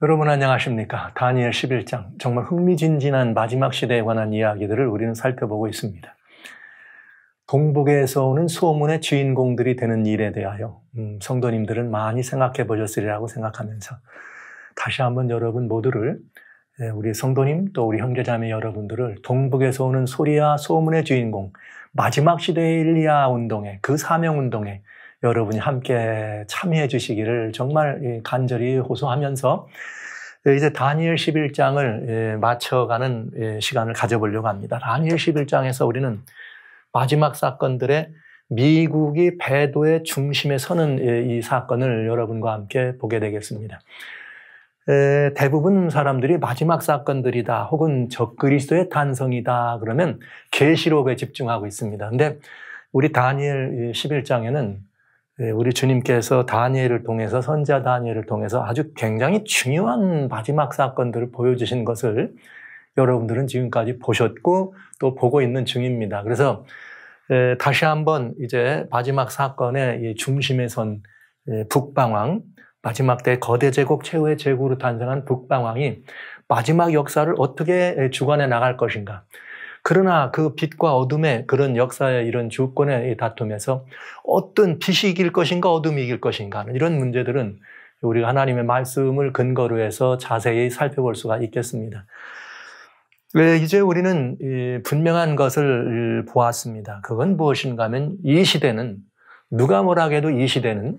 여러분 안녕하십니까? 다니엘 11장, 정말 흥미진진한 마지막 시대에 관한 이야기들을 우리는 살펴보고 있습니다. 동북에서 오는 소문의 주인공들이 되는 일에 대하여 성도님들은 많이 생각해 보셨으리라고 생각하면서 다시 한번 여러분 모두를, 우리 성도님 또 우리 형제자매 여러분들을 동북에서 오는 소리와 소문의 주인공, 마지막 시대의 엘리야 운동에, 그 사명 운동에 여러분이 함께 참여해 주시기를 정말 간절히 호소하면서 이제 다니엘 11장을 마쳐가는 시간을 가져보려고 합니다. 다니엘 11장에서 우리는 마지막 사건들의 미국이 배도의 중심에 서는 이 사건을 여러분과 함께 보게 되겠습니다. 대부분 사람들이 마지막 사건들이다 혹은 적그리스도의 탄성이다 그러면 계시록에 집중하고 있습니다. 근데 우리 다니엘 11장에는 우리 주님께서 다니엘을 통해서, 선지자 다니엘을 통해서 아주 굉장히 중요한 마지막 사건들을 보여주신 것을 여러분들은 지금까지 보셨고 또 보고 있는 중입니다. 그래서 다시 한번 이제 마지막 사건의 중심에 선 북방왕, 마지막 때 거대 제국 최후의 제국으로 탄생한 북방왕이 마지막 역사를 어떻게 주관해 나갈 것인가. 그러나 그 빛과 어둠의 그런 역사의 이런 주권의 다툼에서 어떤 빛이 이길 것인가 어둠이 이길 것인가 하는 이런 문제들은 우리가 하나님의 말씀을 근거로 해서 자세히 살펴볼 수가 있겠습니다. 이제 우리는 분명한 것을 보았습니다. 그건 무엇인가 하면 이 시대는, 누가 뭐라 해도 이 시대는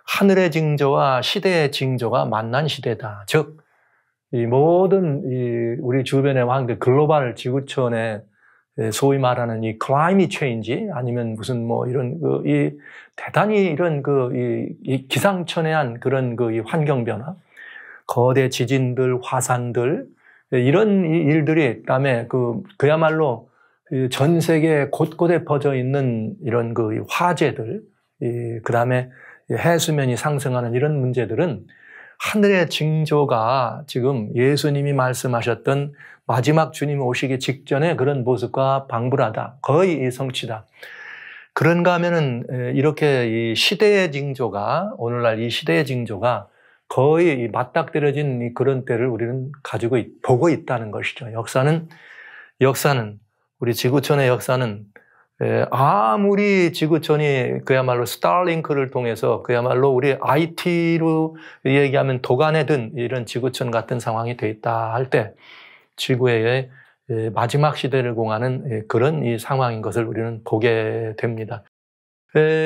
하늘의 징조와 시대의 징조가 만난 시대다. 즉 이 모든 우리 주변의 왕들, 글로벌 지구촌의 소위 말하는 이 climate change 아니면 무슨 뭐 이런 이 대단히 이런 이 기상천외한 그런 이 환경 변화, 거대 지진들, 화산들 이런 일들이 그다음에 그야말로 전 세계 곳곳에 퍼져 있는 이런 화재들, 그다음에 해수면이 상승하는 이런 문제들은 하늘의 징조가 지금 예수님이 말씀하셨던 마지막 주님 오시기 직전의 그런 모습과 방불하다. 거의 성취다. 그런가 하면은 이렇게 이 시대의 징조가, 오늘날 이 시대의 징조가 거의 맞닥뜨려진 그런 때를 우리는 보고 있다는 것이죠. 역사는 우리 지구촌의 역사는 아무리 지구촌이 그야말로 스타링크를 통해서 그야말로 우리 IT로 얘기하면 도가내 든 이런 지구촌 같은 상황이 돼 있다 할 때 지구의 마지막 시대를 공하는 그런 이 상황인 것을 우리는 보게 됩니다.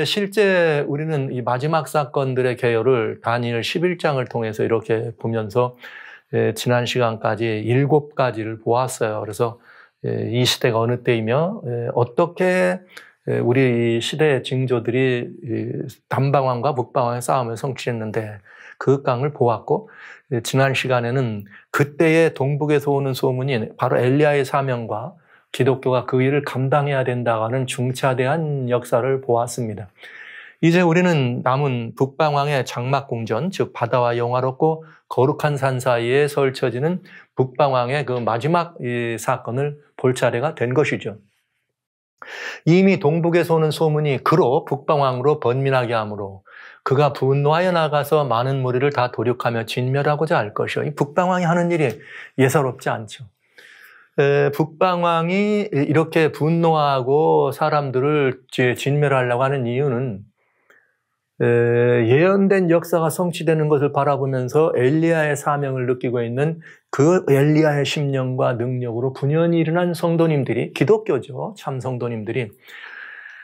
실제 우리는 이 마지막 사건들의 개요를 다니엘 11장을 통해서 이렇게 보면서 지난 시간까지 7가지를 보았어요. 그래서 이 시대가 어느 때이며 어떻게 우리 이 시대의 징조들이 남방왕과 북방왕의 싸움을 성취했는데 그 강을 보았고, 지난 시간에는 그때의 동북에서 오는 소문이 바로 엘리야의 사명과 기독교가 그 일을 감당해야 된다고 하는 중차대한 역사를 보았습니다. 이제 우리는 남은 북방왕의 장막궁전, 즉 바다와 영화롭고 거룩한 산 사이에 설쳐지는 북방왕의 그 마지막 이 사건을 볼 차례가 된 것이죠. 이미 동북에서 오는 소문이 그로 북방왕으로 번민하게 하므로 그가 분노하여 나가서 많은 무리를 다 도륙하며 진멸하고자 할 것이요. 이 북방왕이 하는 일이 예사롭지 않죠. 북방왕이 이렇게 분노하고 사람들을 진멸하려고 하는 이유는 예언된 역사가 성취되는 것을 바라보면서 엘리야의 사명을 느끼고 있는 그 엘리야의 심령과 능력으로 분연히 일어난 성도님들이, 기독교죠, 참 성도님들이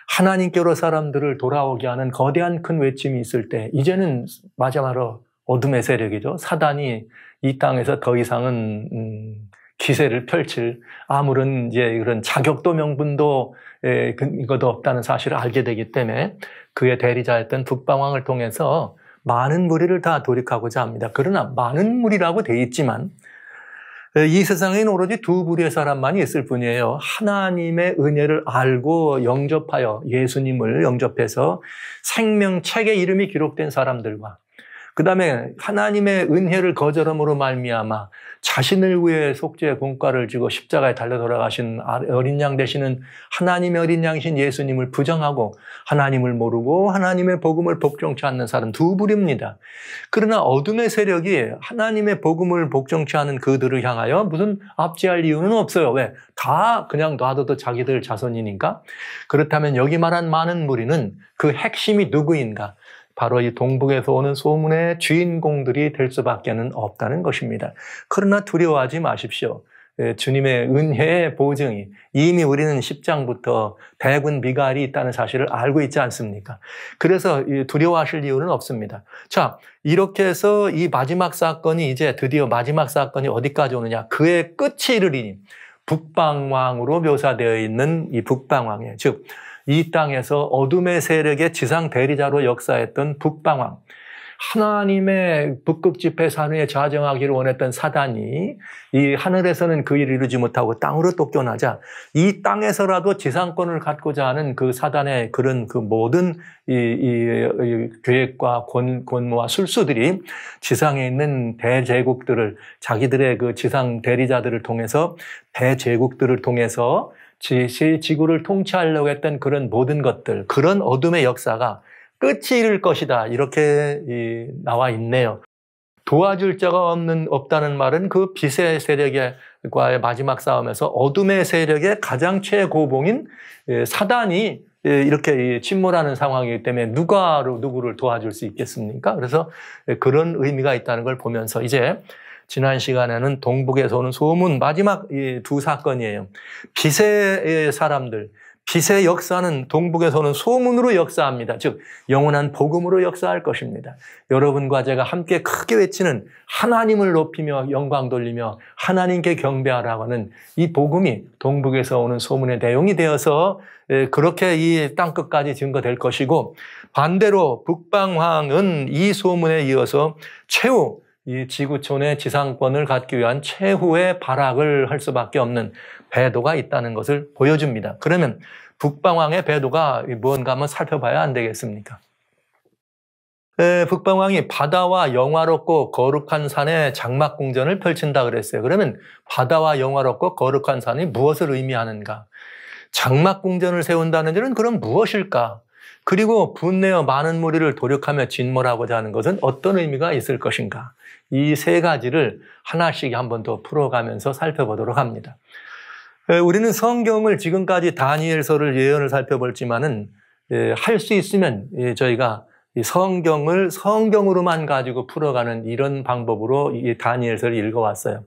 하나님께로 사람들을 돌아오게 하는 거대한 큰 외침이 있을 때, 이제는 마지막으로 어둠의 세력이죠, 사단이 이 땅에서 더 이상은 기세를 펼칠 아무런 그런 자격도 명분도 이것도 없다는 사실을 알게 되기 때문에 그의 대리자였던 북방왕을 통해서 많은 무리를 다 돌이키고자 합니다. 그러나 많은 무리라고 돼 있지만 이 세상에는 오로지 두 부류의 사람만이 있을 뿐이에요. 하나님의 은혜를 알고 영접하여 예수님을 영접해서 생명책에 이름이 기록된 사람들과, 그 다음에 하나님의 은혜를 거절함으로 말미암아 자신을 위해 속죄의 공가를 지고 십자가에 달려 돌아가신 어린 양 되시는 하나님의 어린 양이신 예수님을 부정하고 하나님을 모르고 하나님의 복음을 복종치 않는 사람 두 부류입니다. 그러나 어둠의 세력이 하나님의 복음을 복종치 않은 그들을 향하여 무슨 압제할 이유는 없어요. 왜? 다 그냥 놔둬도 자기들 자손이니까. 그렇다면 여기 말한 많은 무리는 그 핵심이 누구인가? 바로 이 동북에서 오는 소문의 주인공들이 될 수밖에는 없다는 것입니다. 그러나 두려워하지 마십시오. 주님의 은혜의 보증이 이미 우리는 10장부터 대군 미갈이 있다는 사실을 알고 있지 않습니까? 그래서 두려워하실 이유는 없습니다. 자, 이렇게 해서 이 마지막 사건이 이제 드디어 마지막 사건이 어디까지 오느냐? 그의 끝이 이르리니 북방왕으로 묘사되어 있는 이 북방왕이에요. 즉 이 땅에서 어둠의 세력의 지상 대리자로 역사했던 북방왕, 하나님의 북극 집회 산위에 좌정하기를 원했던 사단이 이 하늘에서는 그 일을 이루지 못하고 땅으로 쫓겨나자 이 땅에서라도 지상권을 갖고자 하는 그 사단의 그런 그 모든 이 계획과 권모와 술수들이 지상에 있는 대제국들을 자기들의 그 지상 대리자들을 통해서 대제국들을 통해서 지구를 통치하려고 했던 그런 모든 것들, 그런 어둠의 역사가 끝이 이를 것이다. 이렇게 나와 있네요. 도와줄 자가 없다는 말은 그 빛의 세력과의 마지막 싸움에서 어둠의 세력의 가장 최고봉인 사단이 이렇게 침몰하는 상황이기 때문에 누구를 도와줄 수 있겠습니까? 그래서 그런 의미가 있다는 걸 보면서 이제 지난 시간에는 동북에서 오는 소문 마지막 두 사건이에요. 빛의 사람들, 빛의 역사는 동북에서 오는 소문으로 역사합니다. 즉 영원한 복음으로 역사할 것입니다. 여러분과 제가 함께 크게 외치는 하나님을 높이며 영광 돌리며 하나님께 경배하라고 하는 이 복음이 동북에서 오는 소문의 내용이 되어서 그렇게 이 땅끝까지 증거될 것이고, 반대로 북방왕은 이 소문에 이어서 최후 이 지구촌의 지상권을 갖기 위한 최후의 발악을 할 수밖에 없는 배도가 있다는 것을 보여줍니다. 그러면 북방왕의 배도가 무언가 한번 살펴봐야 안 되겠습니까? 북방왕이 바다와 영화롭고 거룩한 산에 장막궁전을 펼친다 그랬어요. 그러면 바다와 영화롭고 거룩한 산이 무엇을 의미하는가? 장막궁전을 세운다는 일은 그럼 무엇일까? 그리고 분내어 많은 무리를 도륙하며 진몰하고자 하는 것은 어떤 의미가 있을 것인가? 이 세 가지를 하나씩 한번 더 풀어가면서 살펴보도록 합니다. 우리는 성경을 지금까지 다니엘서를 예언을 살펴볼지만은 할 수 있으면 저희가 성경을 성경으로만 가지고 풀어가는 이런 방법으로 이 다니엘서를 읽어왔어요.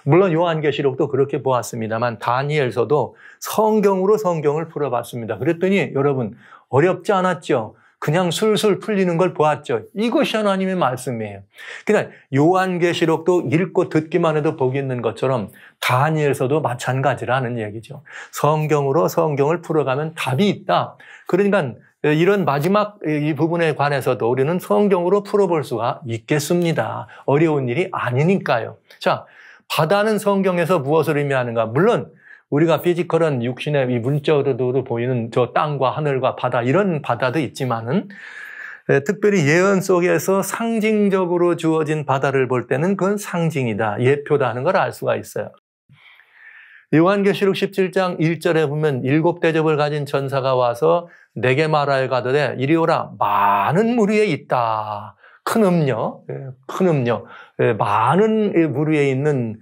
물론 요한계시록도 그렇게 보았습니다만 다니엘서도 성경으로 성경을 풀어봤습니다. 그랬더니 여러분 어렵지 않았죠? 그냥 술술 풀리는 걸 보았죠. 이것이 하나님의 말씀이에요. 그러니까 요한계시록도 읽고 듣기만 해도 복이 있는 것처럼 다니엘서도 마찬가지라는 얘기죠. 성경으로 성경을 풀어가면 답이 있다. 그러니까 이런 마지막 이 부분에 관해서도 우리는 성경으로 풀어볼 수가 있겠습니다. 어려운 일이 아니니까요. 자, 바다는 성경에서 무엇을 의미하는가? 물론 우리가 피지컬한 육신의 이 문자로도 보이는 저 땅과 하늘과 바다, 이런 바다도 있지만은 특별히 예언 속에서 상징적으로 주어진 바다를 볼 때는 그건 상징이다, 예표다 하는 걸 알 수가 있어요. 요한계시록 17장 1절에 보면 7 대접을 가진 전사가 와서 내게 말하여 가더래 이리 오라, 많은 무리에 있다. 큰 음료, 많은 무리에 있는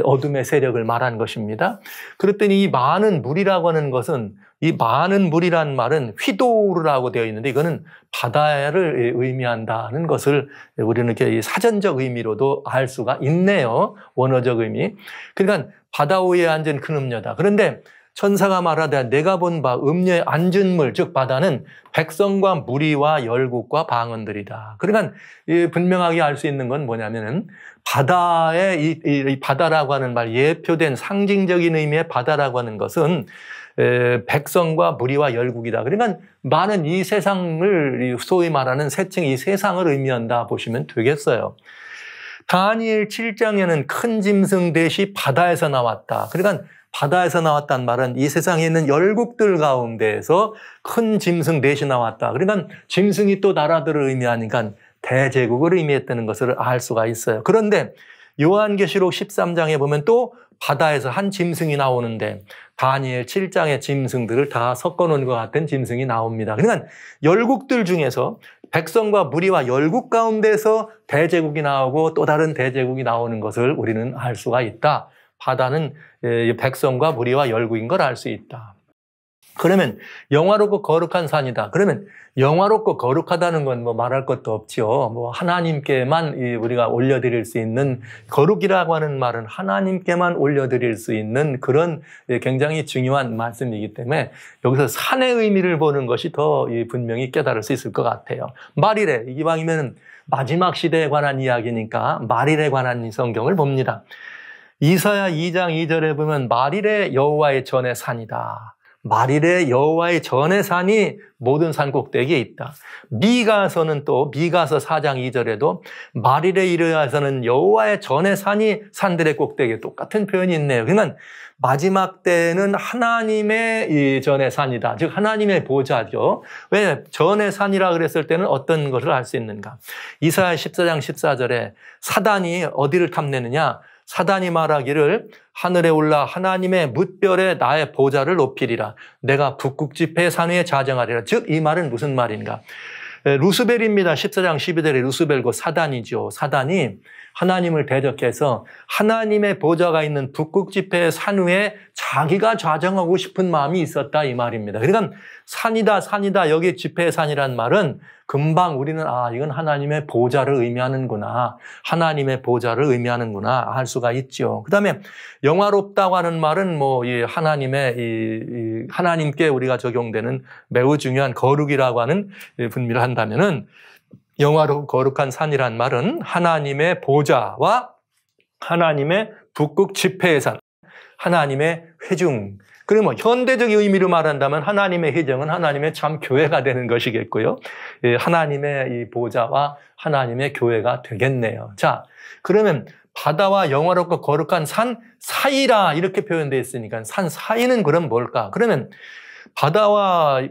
어둠의 세력을 말한 것입니다. 그랬더니 이 많은 무리라고 하는 것은, 이 많은 무리란 말은 휘도르라고 되어 있는데 이거는 바다를 의미한다는 것을 우리는 이렇게 사전적 의미로도 알 수가 있네요. 원어적 의미. 그러니까 바다 위에 앉은 큰 음료다. 그런데 천사가 말하되 내가 본 바 음료에 앉은 물, 즉 바다는 백성과 무리와 열국과 방언들이다. 그러니까 분명하게 알 수 있는 건 뭐냐면은 바다의 이 바다라고 하는 말, 예표된 상징적인 의미의 바다라고 하는 것은 백성과 무리와 열국이다. 그러니까 많은 이 세상을, 소위 말하는 세층 이 세상을 의미한다 보시면 되겠어요. 다니엘 7장에는 큰 짐승 넷이 바다에서 나왔다. 그러니까 바다에서 나왔단 말은 이 세상에 있는 열국들 가운데에서 큰 짐승 넷이 나왔다. 그러니까 짐승이 또 나라들을 의미하니까 대제국을 의미했다는 것을 알 수가 있어요. 그런데 요한계시록 13장에 보면 또 바다에서 한 짐승이 나오는데 다니엘 7장의 짐승들을 다 섞어놓은 것 같은 짐승이 나옵니다. 그러니까 열국들 중에서 백성과 무리와 열국 가운데서 대제국이 나오고 또 다른 대제국이 나오는 것을 우리는 알 수가 있다. 바다는 백성과 무리와 열국인 걸 알 수 있다. 그러면 영화롭고 거룩한 산이다. 그러면 영화롭고 거룩하다는 건 뭐 말할 것도 없지요. 뭐 하나님께만 우리가 올려드릴 수 있는, 거룩이라고 하는 말은 하나님께만 올려드릴 수 있는 그런 굉장히 중요한 말씀이기 때문에 여기서 산의 의미를 보는 것이 더 분명히 깨달을 수 있을 것 같아요. 말일에, 이왕이면 마지막 시대에 관한 이야기니까 말일에 관한 성경을 봅니다. 이사야 2장 2절에 보면 말일에 여호와의 전의 산이다. 말일에 여호와의 전의 산이 모든 산 꼭대기에 있다. 미가서는 또 미가서 4장 2절에도 말일에 이르러서는 여호와의 전의 산이 산들의 꼭대기에 똑같은 표현이 있네요. 그러면 마지막 때는 하나님의 이 전의 산이다. 즉 하나님의 보좌죠. 왜 전의 산이라 그랬을 때는 어떤 것을 알 수 있는가? 이사야 14장 14절에 사단이 어디를 탐내느냐? 사단이 말하기를 하늘에 올라 하나님의 뭇별에 나의 보좌를 높이리라. 내가 북극 지폐의 산 위에 자정하리라. 즉 이 말은 무슨 말인가? 루스벨입니다. 14장 12절에 루스벨고 사단이죠. 사단이 하나님을 대적해서 하나님의 보좌가 있는 북극 지폐의 산 위에 자기가 좌정하고 싶은 마음이 있었다 이 말입니다. 그러니까 산이다 산이다 여기 지폐의 산이란 말은 금방 우리는 이건 하나님의 보좌를 의미하는구나. 하나님의 보좌를 의미하는구나 알 수가 있죠. 그다음에 영화롭다고 하는 말은 뭐 이 하나님의 하나님께 우리가 적용되는 매우 중요한 거룩이라고 하는 분미를 한다면은 영화롭고 거룩한 산이란 말은 하나님의 보좌와 하나님의 북극 지폐의 산, 하나님의 회중. 그리고 뭐 현대적 의미로 말한다면 하나님의 회중은 하나님의 참 교회가 되는 것이겠고요. 하나님의 이 보좌와 하나님의 교회가 되겠네요. 자, 그러면 바다와 영화롭고 거룩한 산 사이라 이렇게 표현되어 있으니까 산 사이는 그럼 뭘까? 그러면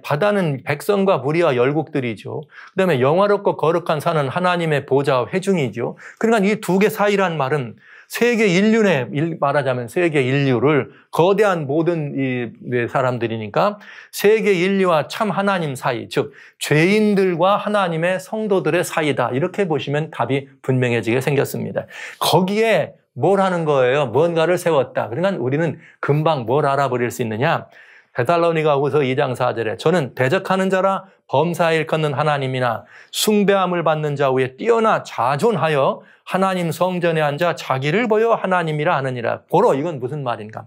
바다는 백성과 무리와 열국들이죠. 그다음에 영화롭고 거룩한 산은 하나님의 보좌와 회중이죠. 그러니까 이 두 개 사이란 말은 세계 인류에 말하자면 세계 인류를 거대한 모든 이 사람들이니까 세계 인류와 참 하나님 사이, 즉 죄인들과 하나님의 성도들의 사이다. 이렇게 보시면 답이 분명해지게 생겼습니다. 거기에 뭘 하는 거예요? 뭔가를 세웠다. 그러니까 우리는 금방 뭘 알아버릴 수 있느냐? 데살로니가후서 2장 4절에 저는 대적하는 자라 범사에 일컫는 하나님이나 숭배함을 받는 자 위에 뛰어나 자존하여 하나님 성전에 앉아 자기를 보여 하나님이라 하느니라. 고로 이건 무슨 말인가?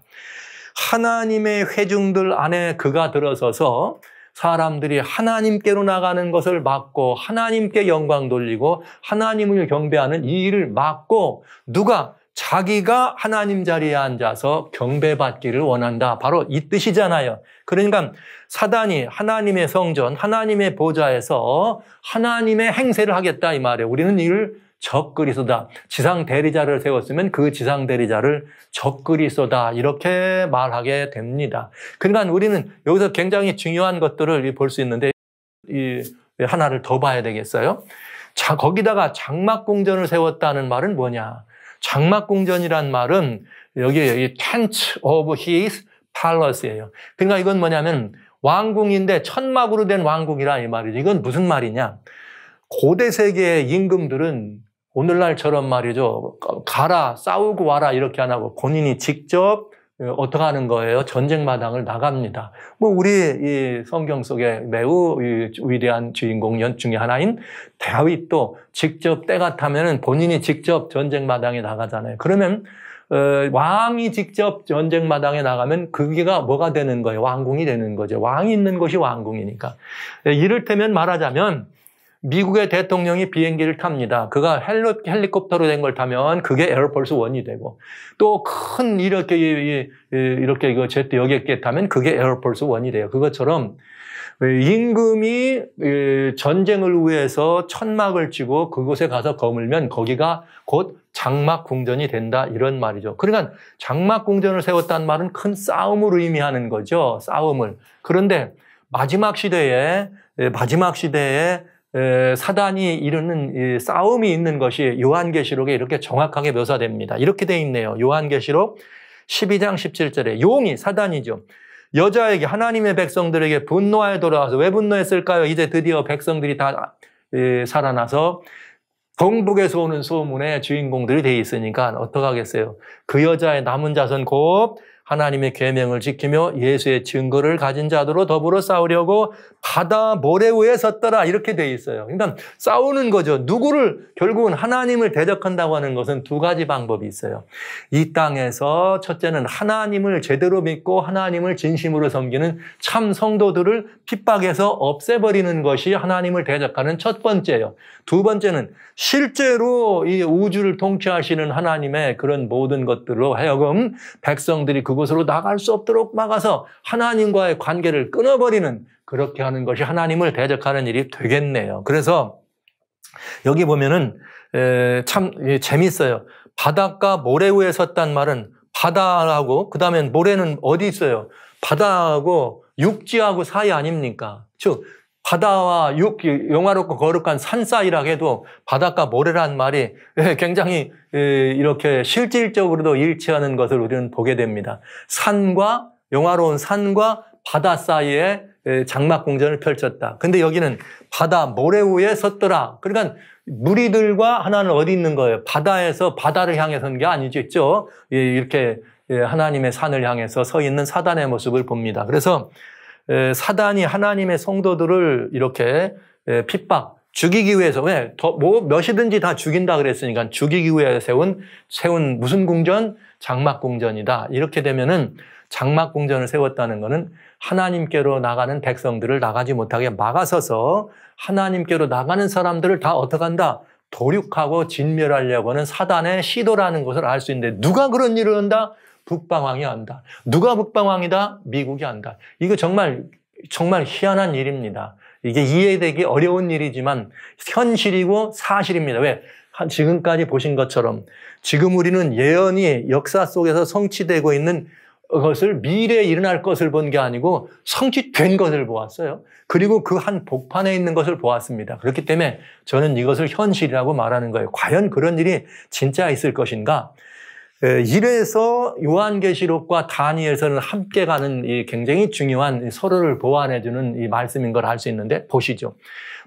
하나님의 회중들 안에 그가 들어서서 사람들이 하나님께로 나가는 것을 막고 하나님께 영광 돌리고 하나님을 경배하는 이 일을 막고 누가 자기가 하나님 자리에 앉아서 경배받기를 원한다. 바로 이 뜻이잖아요. 그러니까 사단이 하나님의 성전, 하나님의 보좌에서 하나님의 행세를 하겠다 이 말이에요. 우리는 이를 적그리스도다. 지상 대리자를 세웠으면 그 지상 대리자를 적그리스도다. 이렇게 말하게 됩니다. 그러니까 우리는 여기서 굉장히 중요한 것들을 볼 수 있는데 하나를 더 봐야 되겠어요. 자, 거기다가 장막궁전을 세웠다는 말은 뭐냐? 장막궁전이란 말은 여기 tent of his palace예요. 그러니까 이건 뭐냐면 왕궁인데 천막으로 된 왕궁이라 이 말이죠. 이건 무슨 말이냐? 고대 세계의 임금들은 오늘날처럼 말이죠. 가라, 싸우고 와라 이렇게 안 하고 본인이 직접 어떻게 하는 거예요? 전쟁 마당을 나갑니다. 뭐 우리 이 성경 속에 매우 위대한 주인공 중에 하나인 다윗도 직접 때가 타면은 본인이 직접 전쟁 마당에 나가잖아요. 그러면 왕이 직접 전쟁 마당에 나가면 그게가 뭐가 되는 거예요? 왕궁이 되는 거죠. 왕이 있는 곳이 왕궁이니까. 이를테면 말하자면 미국의 대통령이 비행기를 탑니다. 그가 헬리콥터로 된 걸 타면 그게 에어포스 1이 되고 또 큰 이렇게 이거 제트 여객기에 타면 그게 에어포스 1이 돼요. 그것처럼 임금이 전쟁을 위해서 천막을 치고 그곳에 가서 거물면 거기가 곧 장막궁전이 된다 이런 말이죠. 그러니까 장막궁전을 세웠다는 말은 큰 싸움을 의미하는 거죠. 싸움을. 그런데 마지막 시대에 사단이 이루는 이 싸움이 있는 것이 요한계시록에 이렇게 정확하게 묘사됩니다. 이렇게 돼 있네요. 요한계시록 12장 17절에 용이 사단이죠. 여자에게 하나님의 백성들에게 분노하여 돌아와서 왜 분노했을까요? 이제 드디어 백성들이 다 살아나서 동북에서 오는 소문의 주인공들이 돼 있으니까 어떡하겠어요? 그 여자의 남은 자손 곧 하나님의 계명을 지키며 예수의 증거를 가진 자들로 더불어 싸우려고 바다 모래 위에 섰더라 이렇게 돼 있어요. 그러니까 싸우는 거죠. 누구를 결국은 하나님을 대적한다고 하는 것은 두 가지 방법이 있어요. 이 땅에서 첫째는 하나님을 제대로 믿고 하나님을 진심으로 섬기는 참 성도들을 핍박해서 없애버리는 것이 하나님을 대적하는 첫 번째예요. 두 번째는 실제로 이 우주를 통치하시는 하나님의 그런 모든 것들로 하여금 백성들이 그곳으로 나갈 수 없도록 막아서 하나님과의 관계를 끊어버리는 그렇게 하는 것이 하나님을 대적하는 일이 되겠네요. 그래서 여기 보면은 참 재밌어요. 바닷가 모래 위에 섰단 말은 바다하고 그다음에 모래는 어디 있어요? 바다하고 육지하고 사이 아닙니까? 즉 바다와 영화롭고 거룩한 산 사이라 해도 바닷가 모래란 말이 굉장히 이렇게 실질적으로도 일치하는 것을 우리는 보게 됩니다. 산과 영화로운 산과 바다 사이에 장막궁전을 펼쳤다. 근데 여기는 바다 모래 위에 섰더라. 그러니까 무리들과 하나는 어디 있는 거예요? 바다에서 바다를 향해 선 게 아니죠. 이렇게 하나님의 산을 향해서 서 있는 사단의 모습을 봅니다. 그래서 사단이 하나님의 성도들을 이렇게 핍박, 죽이기 위해서, 왜? 몇이든지 다 죽인다 그랬으니까 죽이기 위해 세운 무슨 궁전? 장막궁전이다. 이렇게 되면은 장막궁전을 세웠다는 것은 하나님께로 나가는 백성들을 나가지 못하게 막아서서 하나님께로 나가는 사람들을 다 어떻게 한다? 도륙하고 진멸하려고 하는 사단의 시도라는 것을 알 수 있는데 누가 그런 일을 한다? 북방왕이 한다. 누가 북방왕이다? 미국이 한다. 이거 정말 희한한 일입니다. 이게 이해되기 어려운 일이지만 현실이고 사실입니다. 왜? 지금까지 보신 것처럼 지금 우리는 예언이 역사 속에서 성취되고 있는 것을 미래에 일어날 것을 본 게 아니고 성취된 것을 보았어요. 그리고 그 한 복판에 있는 것을 보았습니다. 그렇기 때문에 저는 이것을 현실이라고 말하는 거예요. 과연 그런 일이 진짜 있을 것인가? 이래서 요한계시록과 다니엘서는 함께 가는 이 굉장히 중요한 서로를 보완해주는 이 말씀인 걸 알 수 있는데 보시죠.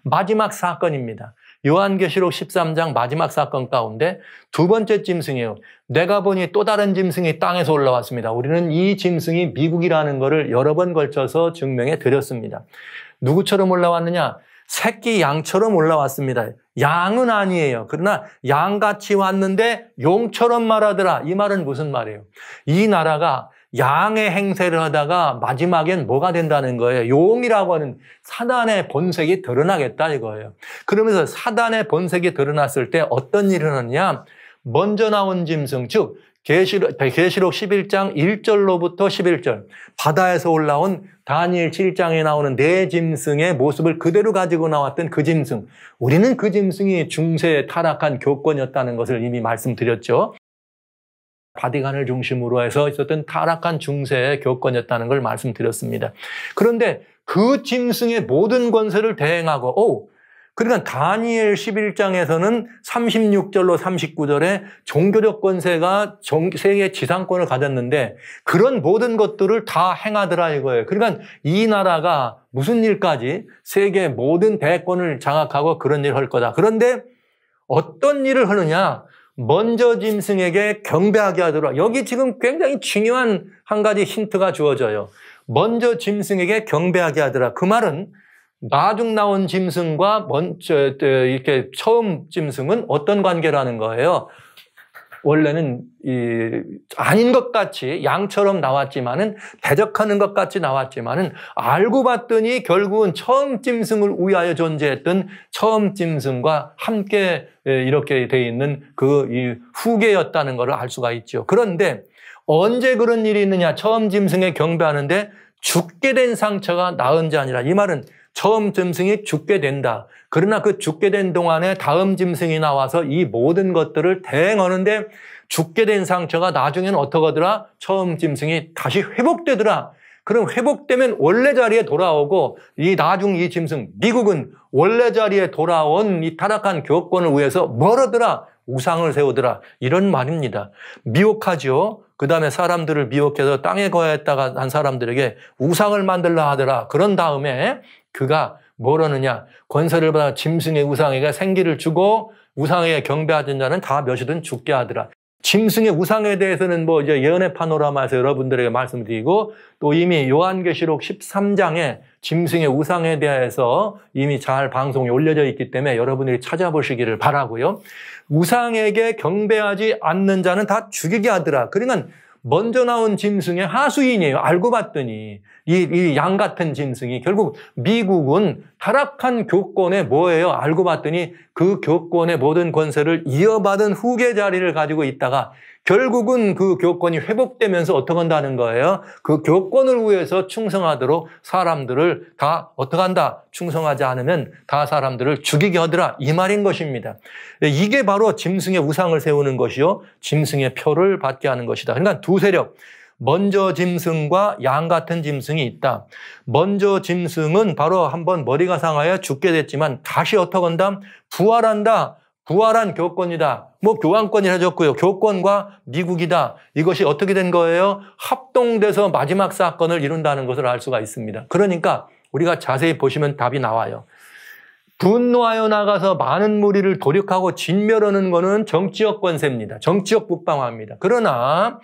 마지막 사건입니다. 요한계시록 13장 마지막 사건 가운데 두 번째 짐승이에요. 내가 보니 또 다른 짐승이 땅에서 올라왔습니다. 우리는 이 짐승이 미국이라는 것을 여러 번 걸쳐서 증명해 드렸습니다. 누구처럼 올라왔느냐? 새끼 양처럼 올라왔습니다. 양은 아니에요. 그러나 양같이 왔는데 용처럼 말하더라. 이 말은 무슨 말이에요? 이 나라가 양의 행세를 하다가 마지막엔 뭐가 된다는 거예요? 용이라고 하는 사단의 본색이 드러나겠다 이거예요. 그러면서 사단의 본색이 드러났을 때 어떤 일이 일어나느냐? 먼저 나온 짐승, 즉 계시록 11장 1절로부터 11절 바다에서 올라온 다니엘 7장에 나오는 네 짐승의 모습을 그대로 가지고 나왔던 그 짐승. 우리는 그 짐승이 중세에 타락한 교권이었다는 것을 이미 말씀드렸죠. 바티칸을 중심으로 해서 있었던 타락한 중세의 교권이었다는 걸 말씀드렸습니다. 그런데 그 짐승의 모든 권세를 대행하고 그러니까 다니엘 11장에서는 36절로 39절에 종교적 권세가 세계 지상권을 가졌는데 그런 모든 것들을 다 행하더라 이거예요. 그러니까 이 나라가 무슨 일까지 세계 모든 대권을 장악하고 그런 일을 할 거다. 그런데 어떤 일을 하느냐? 먼저 짐승에게 경배하게 하더라. 여기 지금 굉장히 중요한 한 가지 힌트가 주어져요. 먼저 짐승에게 경배하게 하더라. 그 말은 나중 나온 짐승과 이렇게 처음 짐승은 어떤 관계라는 거예요? 원래는 아닌 것 같이 양처럼 나왔지만은 대적하는 것 같이 나왔지만은 알고 봤더니 결국은 처음 짐승을 위하여 존재했던 처음 짐승과 함께 이렇게 돼 있는 그 후계였다는 것을 알 수가 있죠. 그런데 언제 그런 일이 있느냐? 처음 짐승에 경배하는데 죽게 된 상처가 나은 자 아니라 이 말은 처음 짐승이 죽게 된다. 그러나 그 죽게 된 동안에 다음 짐승이 나와서 이 모든 것들을 대행하는데 죽게 된 상처가 나중에는 어떻게 하더라? 처음 짐승이 다시 회복되더라. 그럼 회복되면 원래 자리에 돌아오고 이 나중 이 짐승 미국은 원래 자리에 돌아온 이 타락한 교권을 위해서 뭘 하더라? 우상을 세우더라. 이런 말입니다. 미혹하죠. 그 다음에 사람들을 미혹해서 땅에 거하였다가 한 사람들에게 우상을 만들라 하더라. 그런 다음에 그가 뭘 하느냐? 권세를 받아 짐승의 우상에게 생기를 주고 우상에게 경배하던 자는 다 몇이든 죽게 하더라. 짐승의 우상에 대해서는 뭐 이제 예언의 파노라마에서 여러분들에게 말씀드리고 또 이미 요한계시록 13장에 짐승의 우상에 대해서 이미 잘 방송이 올려져 있기 때문에 여러분들이 찾아보시기를 바라고요. 우상에게 경배하지 않는 자는 다 죽이게 하더라. 그러니까 먼저 나온 짐승의 하수인이에요. 알고 봤더니 이 양 같은 짐승이 결국 미국은 타락한 교권의 뭐예요? 알고 봤더니 그 교권의 모든 권세를 이어받은 후계 자리를 가지고 있다가 결국은 그 교권이 회복되면서 어떻게 한다는 거예요? 그 교권을 위해서 충성하도록 사람들을 다 어떻게 한다? 충성하지 않으면 다 사람들을 죽이게 하더라. 이 말인 것입니다. 이게 바로 짐승의 우상을 세우는 것이요. 짐승의 표를 받게 하는 것이다. 그러니까 두 세력. 먼저 짐승과 양 같은 짐승이 있다. 먼저 짐승은 바로 한번 머리가 상하여 죽게 됐지만 다시 어떻게 한다? 부활한다. 부활한 교권이다. 뭐 교황권이 해줬고요. 교권과 미국이다. 이것이 어떻게 된 거예요? 합동돼서 마지막 사건을 이룬다는 것을 알 수가 있습니다. 그러니까 우리가 자세히 보시면 답이 나와요. 분노하여 나가서 많은 무리를 도륙하고 진멸하는 것은 정치적 권세입니다. 정치적 북방화입니다. 그러나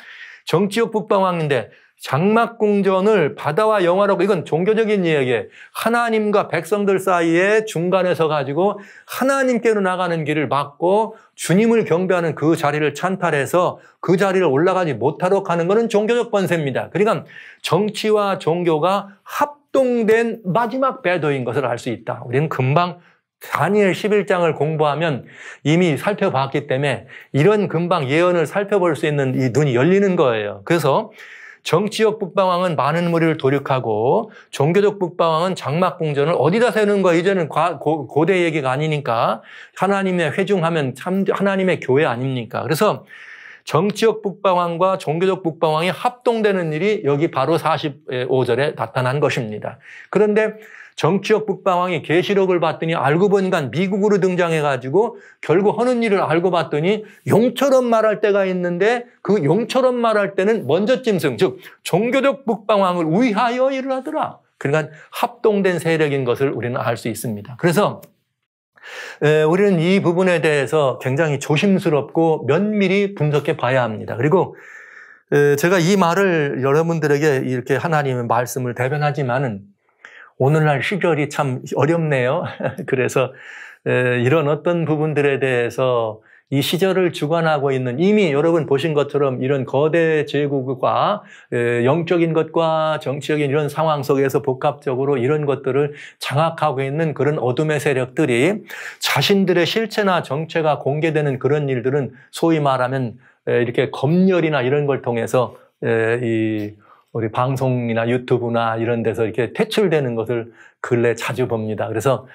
정치적 북방화인데 장막궁전을 바다와 영화라고 이건 종교적인 이야기예요. 하나님과 백성들 사이에 중간에 서가지고 하나님께로 나가는 길을 막고 주님을 경배하는 그 자리를 찬탈해서 그 자리를 올라가지 못하도록 하는 것은 종교적 권세입니다. 그러니까 정치와 종교가 합동된 마지막 배도인 것을 알 수 있다. 우리는 금방 다니엘 11장을 공부하면 이미 살펴봤기 때문에 이런 금방 예언을 살펴볼 수 있는 이 눈이 열리는 거예요. 그래서 정치적 북방왕은 많은 무리를 도륙하고 종교적 북방왕은 장막궁전을 어디다 세우는 거야? 이제는 고대 얘기가 아니니까 하나님의 회중하면 참 하나님의 교회 아닙니까? 그래서 정치적 북방왕과 종교적 북방왕이 합동되는 일이 여기 바로 45절에 나타난 것입니다. 그런데 정치적 북방왕이 계시록을 봤더니 알고 보니까 미국으로 등장해가지고 결국 하는 일을 알고 봤더니 용처럼 말할 때가 있는데 그 용처럼 말할 때는 먼저 짐승, 즉 종교적 북방왕을 위하여 일을 하더라. 그러니까 합동된 세력인 것을 우리는 알 수 있습니다. 그래서 우리는 이 부분에 대해서 굉장히 조심스럽고 면밀히 분석해 봐야 합니다. 그리고 제가 이 말을 여러분들에게 이렇게 하나님의 말씀을 대변하지만은 오늘날 시절이 참 어렵네요. 그래서 이런 어떤 부분들에 대해서 이 시절을 주관하고 있는 이미 여러분 보신 것처럼 이런 거대 제국과 영적인 것과 정치적인 이런 상황 속에서 복합적으로 이런 것들을 장악하고 있는 그런 어둠의 세력들이 자신들의 실체나 정체가 공개되는 그런 일들은 소위 말하면 이렇게 검열이나 이런 걸 통해서 우리 방송이나 유튜브나 이런 데서 이렇게 퇴출되는 것을 근래 자주 봅니다. 그래서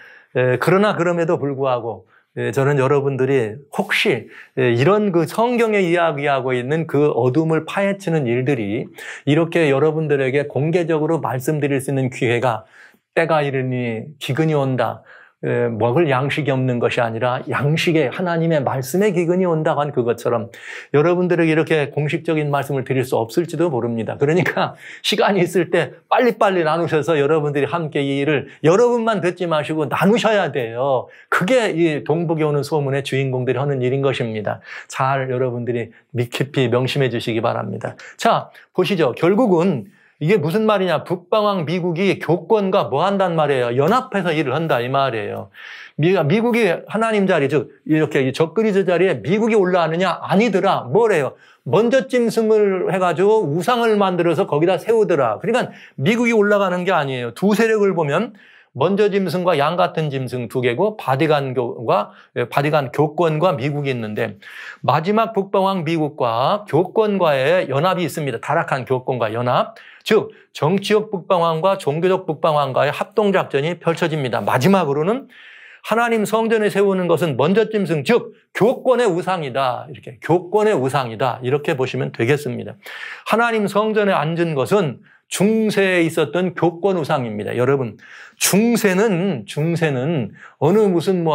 그러나 그럼에도 불구하고 저는 여러분들이 혹시 이런 그 성경에 이야기하고 있는 그 어둠을 파헤치는 일들이 이렇게 여러분들에게 공개적으로 말씀드릴 수 있는 기회가 때가 이르니 기근이 온다. 먹을 양식이 없는 것이 아니라 양식의 하나님의 말씀의 기근이 온다고 한 그것처럼 여러분들에게 이렇게 공식적인 말씀을 드릴 수 없을지도 모릅니다. 그러니까 시간이 있을 때 빨리빨리 나누셔서 여러분들이 함께 이 일을 여러분만 듣지 마시고 나누셔야 돼요. 그게 이 동북에 오는 소문의 주인공들이 하는 일인 것입니다. 잘 여러분들이 깊이 명심해 주시기 바랍니다. 자, 보시죠. 결국은 이게 무슨 말이냐? 북방왕 미국이 교권과 뭐 한단 말이에요? 연합해서 일을 한다 이 말이에요. 미국이 하나님 자리, 즉 이렇게 적그리스 자리에 미국이 올라가느냐? 아니더라. 뭐래요? 먼저 짐승을 해가지고 우상을 만들어서 거기다 세우더라. 그러니까 미국이 올라가는 게 아니에요. 두 세력을 보면 먼저 짐승과 양 같은 짐승 두 개고 바티칸 교권과 미국이 있는데 마지막 북방왕 미국과 교권과의 연합이 있습니다. 타락한 교권과 연합. 즉 정치적 북방왕과 종교적 북방왕과의 합동작전이 펼쳐집니다. 마지막으로는 하나님 성전에 세우는 것은 먼저 짐승, 즉 교권의 우상이다. 이렇게 교권의 우상이다. 이렇게 보시면 되겠습니다. 하나님 성전에 앉은 것은 중세에 있었던 교권 우상입니다. 여러분, 중세는 어느 무슨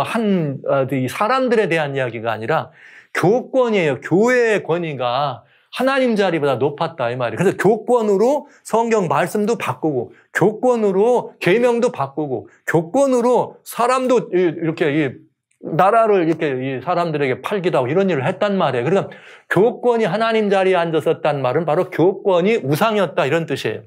사람들에 대한 이야기가 아니라 교권이에요. 교회의 권위가 하나님 자리보다 높았다 이 말이에요. 그래서 교권으로 성경 말씀도 바꾸고, 교권으로 계명도 바꾸고, 교권으로 사람도 이렇게 나라를 이렇게 사람들에게 팔기도 하고 이런 일을 했단 말이에요. 그러니까 교권이 하나님 자리에 앉았었단 말은 바로 교권이 우상이었다 이런 뜻이에요.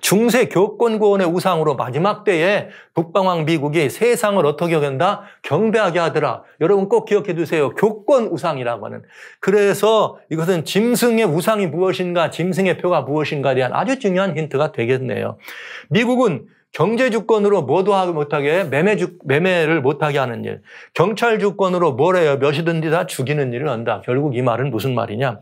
중세 교권 구원의 우상으로 마지막 때에 북방왕 미국이 세상을 어떻게 여긴다? 경배하게 하더라. 여러분 꼭 기억해 두세요. 교권 우상이라고 하는. 그래서 이것은 짐승의 우상이 무엇인가, 짐승의 표가 무엇인가에 대한 아주 중요한 힌트가 되겠네요. 미국은 경제 주권으로 뭐도 못하게 매매를 못하게 하는 일, 경찰 주권으로 뭘 해요? 몇이든지 다 죽이는 일을 한다. 결국 이 말은 무슨 말이냐?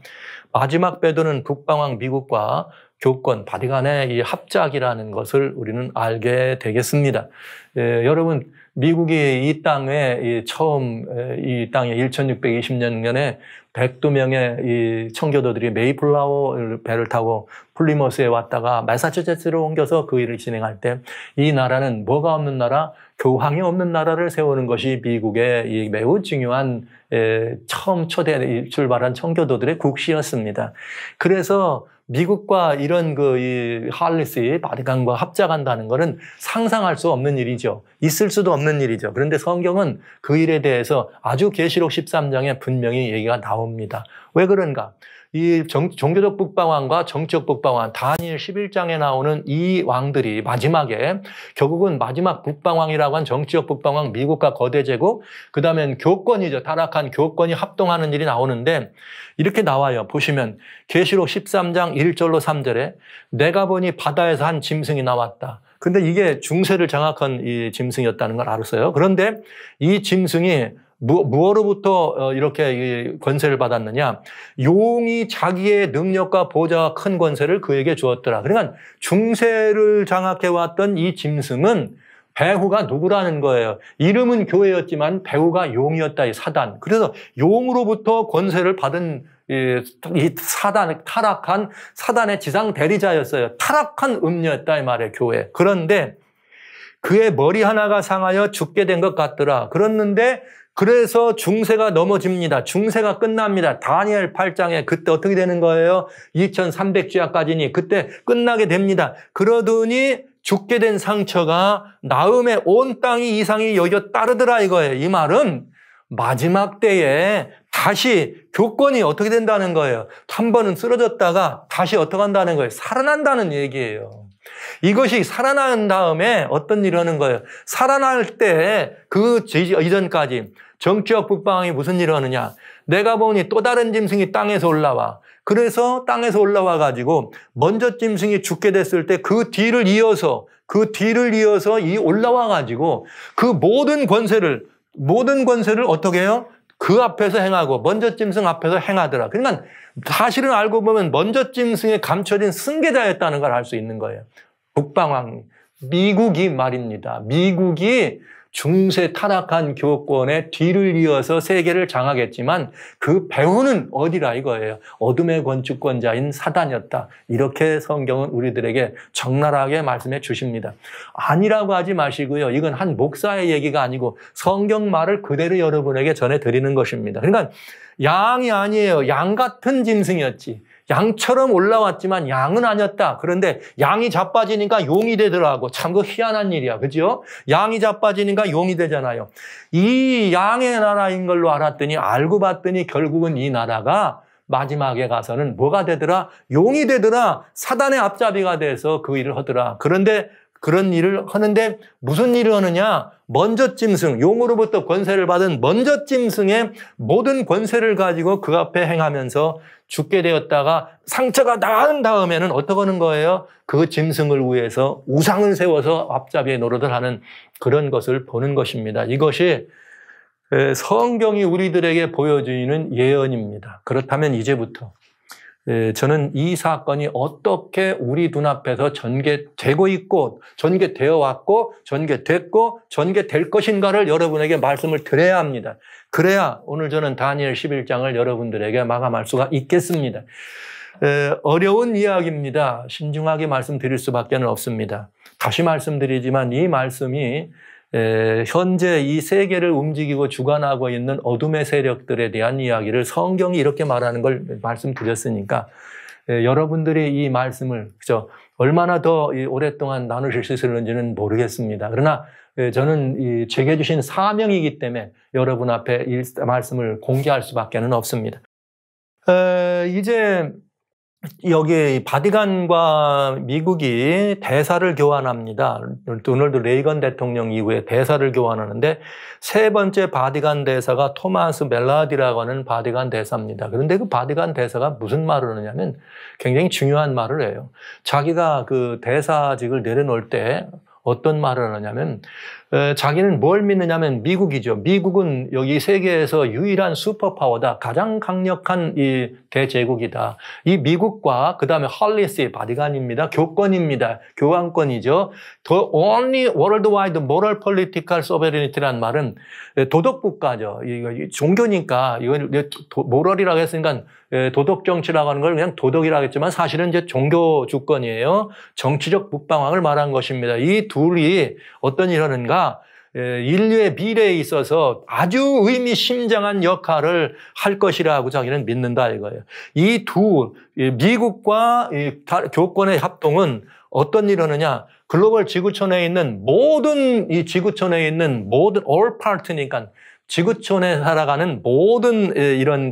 마지막 배도는 북방왕 미국과 교권, 바티칸의 이 합작이라는 것을 우리는 알게 되겠습니다. 여러분, 미국이 이 땅에 이 땅에 1620년에 102명의 이 청교도들이 메이플라워 배를 타고 플리머스에 왔다가 매사추세츠로 옮겨서 그 일을 진행할 때 이 나라는 뭐가 없는 나라? 교황이 없는 나라를 세우는 것이 미국의 이 매우 중요한 처음 출발한 청교도들의 국시였습니다. 그래서 미국과 이런 이 할리스, 바티칸과 합작한다는 것은 상상할 수 없는 일이죠. 있을 수도 없는 일이죠. 그런데 성경은 그 일에 대해서 아주 계시록 13장에 분명히 얘기가 나옵니다. 왜 그런가? 이 종교적 북방왕과 정치적 북방왕, 다니엘 11장에 나오는 이 왕들이 마지막에 결국은 마지막 북방왕이라고 한 정치적 북방왕, 미국과 거대 제국, 그 다음엔 교권이죠. 타락한 교권이 합동하는 일이 나오는데 이렇게 나와요. 보시면 계시록 13장 1절로 3절에 내가 보니 바다에서 한 짐승이 나왔다. 근데 이게 중세를 장악한 이 짐승이었다는 걸 알았어요. 그런데 이 짐승이 무엇로부터 이렇게 권세를 받았느냐? 용이 자기의 능력과 보좌와 큰 권세를 그에게 주었더라. 그러니까 중세를 장악해왔던 이 짐승은 배후가 누구라는 거예요. 이름은 교회였지만 배후가 용이었다, 이 사단. 그래서 용으로부터 권세를 받은 이 타락한 사단의 지상 대리자였어요. 타락한 음녀였다, 이 말이에요, 교회. 그런데 그의 머리 하나가 상하여 죽게 된 것 같더라. 그래서 중세가 넘어집니다. 중세가 끝납니다. 다니엘 8장에 그때 어떻게 되는 거예요? 2300주야까지니 그때 끝나게 됩니다. 그러더니 죽게 된 상처가 나음에 온 땅이 이상이 여겨 따르더라 이거예요. 이 말은 마지막 때에 다시 교권이 어떻게 된다는 거예요. 한 번은 쓰러졌다가 다시 어떻게 한다는 거예요. 살아난다는 얘기예요. 이것이 살아난 다음에 어떤 일을 하는 거예요. 살아날 때 그 이전까지 정치적 북방왕이 무슨 일을 하느냐. 내가 보니 또 다른 짐승이 땅에서 올라와. 그래서 땅에서 올라와 가지고 먼저 짐승이 죽게 됐을 때 그 뒤를 이어서 이 올라와 가지고 그 모든 권세를 어떻게 해요? 그 앞에서 행하고 먼저 짐승 앞에서 행하더라. 그러니까 사실은 알고 보면 먼저 짐승에 감춰진 승계자였다는 걸 알 수 있는 거예요. 북방왕, 미국이 말입니다. 미국이 중세 타락한 교권의 뒤를 이어서 세계를 장악했지만 그 배후는 어디라 이거예요. 어둠의 건축권자인 사단이었다. 이렇게 성경은 우리들에게 적나라하게 말씀해 주십니다. 아니라고 하지 마시고요. 이건 한 목사의 얘기가 아니고 성경 말을 그대로 여러분에게 전해드리는 것입니다. 그러니까 양이 아니에요. 양 같은 짐승이었지. 양처럼 올라왔지만 양은 아니었다. 그런데 양이 자빠지니까 용이 되더라고. 참 그 희한한 일이야. 그죠? 양이 자빠지니까 용이 되잖아요. 이 양의 나라인 걸로 알고 봤더니 결국은 이 나라가 마지막에 가서는 뭐가 되더라? 용이 되더라. 사단의 앞잡이가 돼서 그 일을 하더라. 그런데 그런 일을 하는데 무슨 일을 하느냐? 먼저 짐승, 용으로부터 권세를 받은 먼저 짐승의 모든 권세를 가지고 그 앞에 행하면서 죽게 되었다가 상처가 나은 다음에는 어떻게 하는 거예요? 그 짐승을 위해서 우상을 세워서 앞잡이에 노릇을 하는 그런 것을 보는 것입니다. 이것이 성경이 우리들에게 보여주는 예언입니다. 그렇다면 이제부터 저는 이 사건이 어떻게 우리 눈앞에서 전개되고 있고 전개되어 왔고 전개됐고 전개될 것인가를 여러분에게 말씀을 드려야 합니다. 그래야 오늘 저는 다니엘 11장을 여러분들에게 마감할 수가 있겠습니다. 어려운 이야기입니다. 신중하게 말씀드릴 수밖에 없습니다. 다시 말씀드리지만 이 말씀이 현재 이 세계를 움직이고 주관하고 있는 어둠의 세력들에 대한 이야기를 성경이 이렇게 말하는 걸 말씀드렸으니까 여러분들이 이 말씀을 얼마나 더 오랫동안 나누실 수 있을는지는 모르겠습니다. 그러나 저는 제게 주신 사명이기 때문에 여러분 앞에 이 말씀을 공개할 수밖에 없습니다. 이제 여기 바티칸과 미국이 대사를 교환합니다. 도널드 레이건 대통령 이후에 대사를 교환하는데 세 번째 바티칸 대사가 토마스 멜라디라고 하는 바티칸 대사입니다. 그런데 그 바티칸 대사가 무슨 말을 하느냐면 굉장히 중요한 말을 해요. 자기가 그 대사직을 내려놓을 때 어떤 말을 하냐면 자기는 뭘 믿느냐면 미국이죠. 미국은 여기 세계에서 유일한 슈퍼파워다. 가장 강력한 이 대제국이다. 이 미국과 그다음에 헐리시 바티칸입니다. 교권입니다. 교황권이죠. The only worldwide moral political sovereignty라는 말은 도덕국가죠. 종교니까 이건 모럴이라고 했으니까 도덕 정치라고 하는 걸 그냥 도덕이라고 했지만 사실은 이제 종교 주권이에요. 정치적 북방황을 말한 것입니다. 이 둘이 어떤 일을 하는가? 인류의 미래에 있어서 아주 의미심장한 역할을 할 것이라고 자기는 믿는다 이거예요. 이 두 미국과 교권의 합동은 어떤 일을 하느냐? 글로벌 지구촌에 있는 모든 이 지구촌에 있는 모든 all part니까 지구촌에 살아가는 모든 이런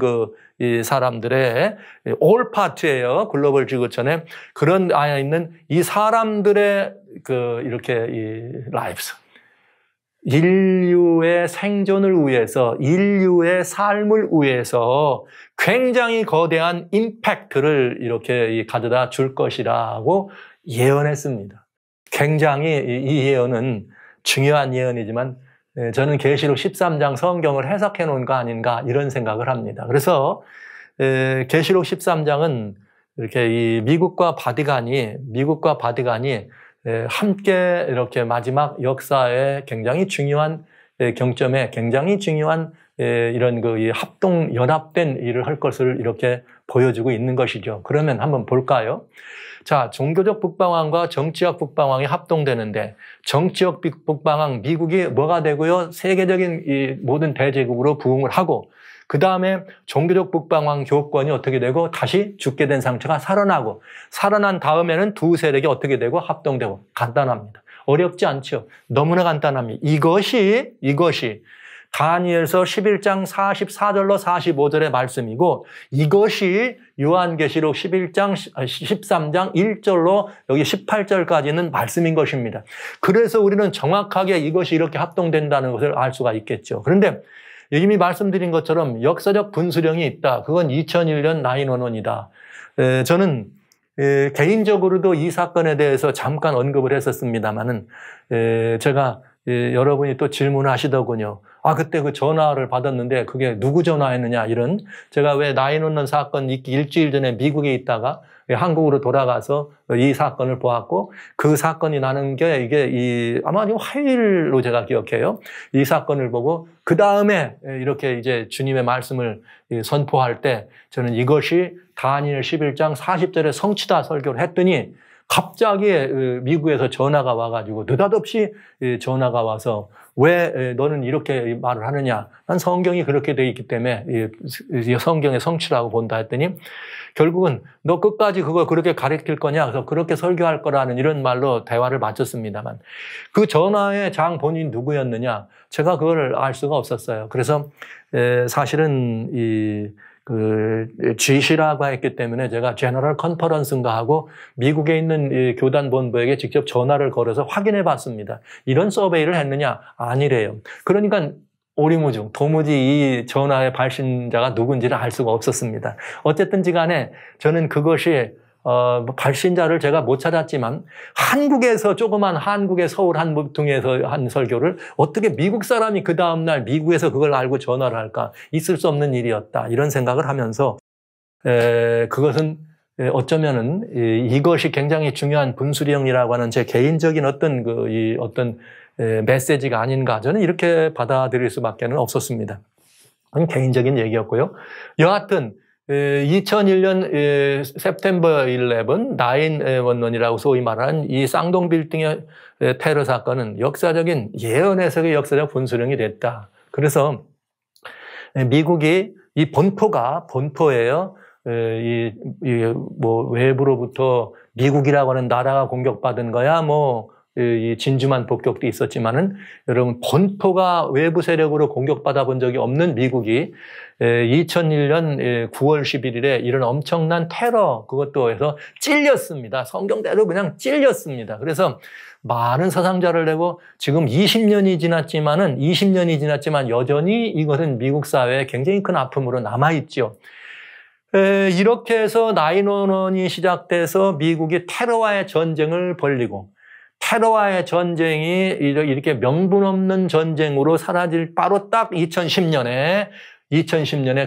이 사람들의 all part예요. 글로벌 지구촌에 그런 안에 있는 이 사람들의 이렇게 이 lives. 인류의 생존을 위해서, 인류의 삶을 위해서 굉장히 거대한 임팩트를 이렇게 가져다 줄 것이라고 예언했습니다. 굉장히 이 예언은 중요한 예언이지만 저는 계시록 13장 성경을 해석해 놓은 거 아닌가 이런 생각을 합니다. 그래서 계시록 13장은 이렇게 이 미국과 바티칸이 함께 이렇게 마지막 역사의 굉장히 중요한 경점에 굉장히 중요한 이런 합동 연합된 일을 할 것을 이렇게 보여주고 있는 것이죠. 그러면 한번 볼까요? 자, 종교적 북방황과 정치적 북방황이 합동되는데 정치적 북방황 미국이 뭐가 되고요? 세계적인 이 모든 대제국으로 부흥을 하고 그 다음에 종교적 북방황 교권이 어떻게 되고 다시 죽게 된 상처가 살아나고 살아난 다음에는 두 세력이 어떻게 되고 합동되고 간단합니다. 어렵지 않죠. 너무나 간단합니다. 이것이 다니엘서 11장 44절로 45절의 말씀이고 이것이 요한계시록 13장 1절로 여기 18절까지는 말씀인 것입니다. 그래서 우리는 정확하게 이것이 이렇게 합동된다는 것을 알 수가 있겠죠. 그런데 이미 말씀드린 것처럼 역사적 분수령이 있다. 그건 2001년 9/11이다. 저는 개인적으로도 이 사건에 대해서 잠깐 언급을 했었습니다만은 제가 여러분이 또 질문하시더군요. 그때 그 전화를 받았는데 그게 누구 전화했느냐 이런 제가 왜 9/11 사건 있기 일주일 전에 미국에 있다가 한국으로 돌아가서 이 사건을 보았고 그 사건이 나는 게 이게 아마 화요일로 제가 기억해요. 이 사건을 보고 그 다음에 이렇게 이제 주님의 말씀을 선포할 때 저는 이것이 다니엘 11장 40절의 성취다 설교를 했더니 갑자기 미국에서 전화가 와가지고 느닷없이 전화가 와서 왜 너는 이렇게 말을 하느냐? 난 성경이 그렇게 되어 있기 때문에 성경의 성취라고 본다 했더니 결국은 너 끝까지 그걸 그렇게 가르칠 거냐? 그래서 그렇게 설교할 거라는 이런 말로 대화를 마쳤습니다만 그 전화의 장 본인이 누구였느냐? 제가 그걸 알 수가 없었어요. 그래서 사실은 GC라고 했기 때문에 제가 제너럴 컨퍼런스인가 하고 미국에 있는 이 교단 본부에게 직접 전화를 걸어서 확인해 봤습니다. 이런 서베이를 했느냐? 아니래요. 그러니까 오리무중 도무지 이 전화의 발신자가 누군지를 알 수가 없었습니다. 어쨌든지 간에 저는 그것이 발신자를 제가 못 찾았지만 한국에서 조그만 한국의 서울 한 모퉁이에서 한 설교를 어떻게 미국 사람이 그 다음날 미국에서 그걸 알고 전화를 할까? 있을 수 없는 일이었다. 이런 생각을 하면서 그것은 어쩌면은 이것이 굉장히 중요한 분수령이라고 하는 제 개인적인 어떤 메시지가 아닌가 저는 이렇게 받아들일 수밖에 없었습니다. 개인적인 얘기였고요. 여하튼 2001년 September 11, 9/11이라고 소위 말하는 이 쌍동 빌딩의 테러 사건은 역사적인 예언해석의 역사적 분수령이 됐다. 그래서 미국이 이 본토예요. 뭐 외부로부터 미국이라고 하는 나라가 공격받은 거야. 뭐 이 진주만 폭격도 있었지만은 여러분 본토가 외부 세력으로 공격받아 본 적이 없는 미국이 2001년 9월 11일에 이런 엄청난 테러 그것도 해서 찔렸습니다. 성경대로 그냥 찔렸습니다. 그래서 많은 사상자를 내고 지금 20년이 지났지만 여전히 이것은 미국 사회에 굉장히 큰 아픔으로 남아있죠. 이렇게 해서 9/11이 시작돼서 미국이 테러와의 전쟁을 벌이고 테러와의 전쟁이 이렇게 명분 없는 전쟁으로 사라질 바로 딱 2010년에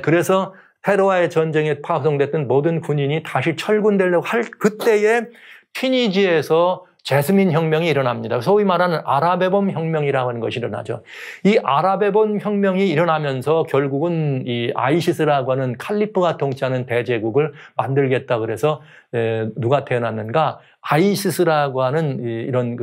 그래서 테러와의 전쟁에 파송됐던 모든 군인이 다시 철군되려고 할 그때에 튀니지에서 제스민 혁명이 일어납니다. 소위 말하는 아랍의 봄 혁명이라고 하는 것이 일어나죠. 이 아랍의 봄 혁명이 일어나면서 결국은 이 아이시스라고 하는 칼리프가 통치하는 대제국을 만들겠다 그래서 누가 태어났는가? 아이시스라고 하는 이런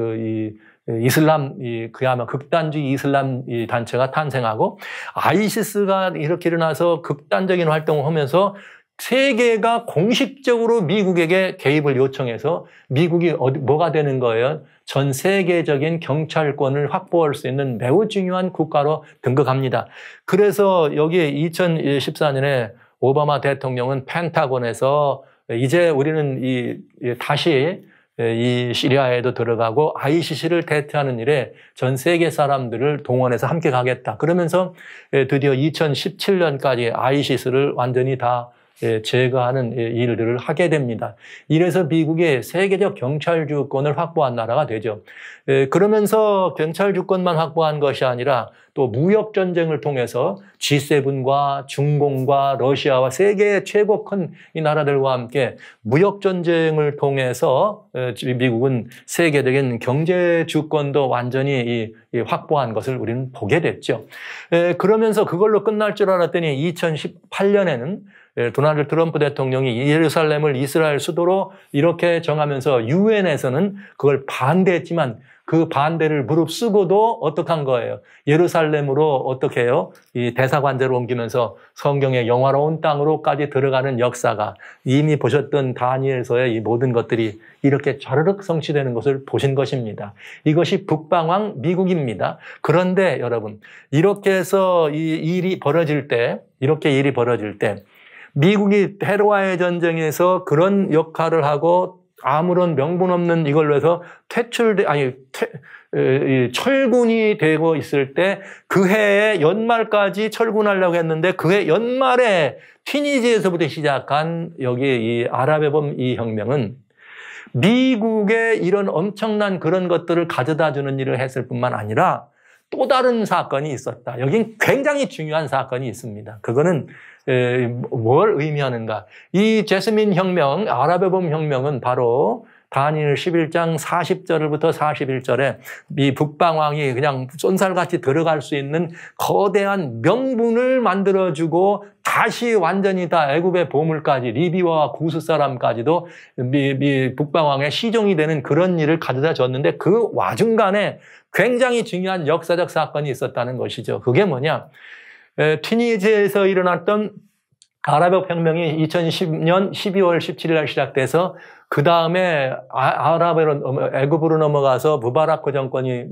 이슬람 그야말로 극단주의 이슬람 단체가 탄생하고 아이시스가 이렇게 일어나서 극단적인 활동을 하면서 세계가 공식적으로 미국에게 개입을 요청해서 미국이 뭐가 되는 거예요? 전 세계적인 경찰권을 확보할 수 있는 매우 중요한 국가로 등극합니다. 그래서 여기 2014년에 오바마 대통령은 펜타곤에서 이제 우리는 다시 이 시리아에도 들어가고 ICC를 대체하는 일에 전 세계 사람들을 동원해서 함께 가겠다. 그러면서 드디어 2017년까지 ICC를 완전히 다 제거하는 일들을 하게 됩니다. 이래서 미국의 세계적 경찰 주권을 확보한 나라가 되죠. 그러면서 경찰 주권만 확보한 것이 아니라 또 무역 전쟁을 통해서 G7과 중공과 러시아와 세계의 최고 큰 이 나라들과 함께 무역 전쟁을 통해서 미국은 세계적인 경제 주권도 완전히 확보한 것을 우리는 보게 됐죠. 그러면서 그걸로 끝날 줄 알았더니 2018년에는 도널드 트럼프 대통령이 예루살렘을 이스라엘 수도로 이렇게 정하면서 유엔에서는 그걸 반대했지만 그 반대를 무릅쓰고도 어떡한 거예요? 예루살렘으로 어떻게 해요? 이 대사관제를 옮기면서 성경의 영화로운 땅으로까지 들어가는 역사가 이미 보셨던 다니엘서의 이 모든 것들이 이렇게 좌르륵 성취되는 것을 보신 것입니다. 이것이 북방왕 미국입니다. 그런데 여러분, 이렇게 해서 이렇게 일이 벌어질 때 미국이 테러와의 전쟁에서 그런 역할을 하고 아무런 명분 없는 이걸로 해서 철군이 되고 있을 때 그 해에 연말까지 철군하려고 했는데 그 해 연말에 튀니지에서부터 시작한 여기 이 아랍의 봄 이 혁명은 미국의 이런 엄청난 그런 것들을 가져다 주는 일을 했을 뿐만 아니라 또 다른 사건이 있었다. 여긴 굉장히 중요한 사건이 있습니다. 그거는 뭘 의미하는가? 이 제스민 혁명, 아랍의 봄 혁명은 바로 다니엘 11장 40절부터 41절에 이 북방왕이 그냥 쏜살같이 들어갈 수 있는 거대한 명분을 만들어주고 다시 완전히 다 애굽의 보물까지 리비아와 구스 사람까지도 북방왕의 시종이 되는 그런 일을 가져다 줬는데 그 와중간에 굉장히 중요한 역사적 사건이 있었다는 것이죠. 그게 뭐냐? 튀니지에서 일어났던 아랍의 혁명이 2010년 12월 17일 날 시작돼서 그 다음에 애굽으로 넘어가서 무바라크 정권이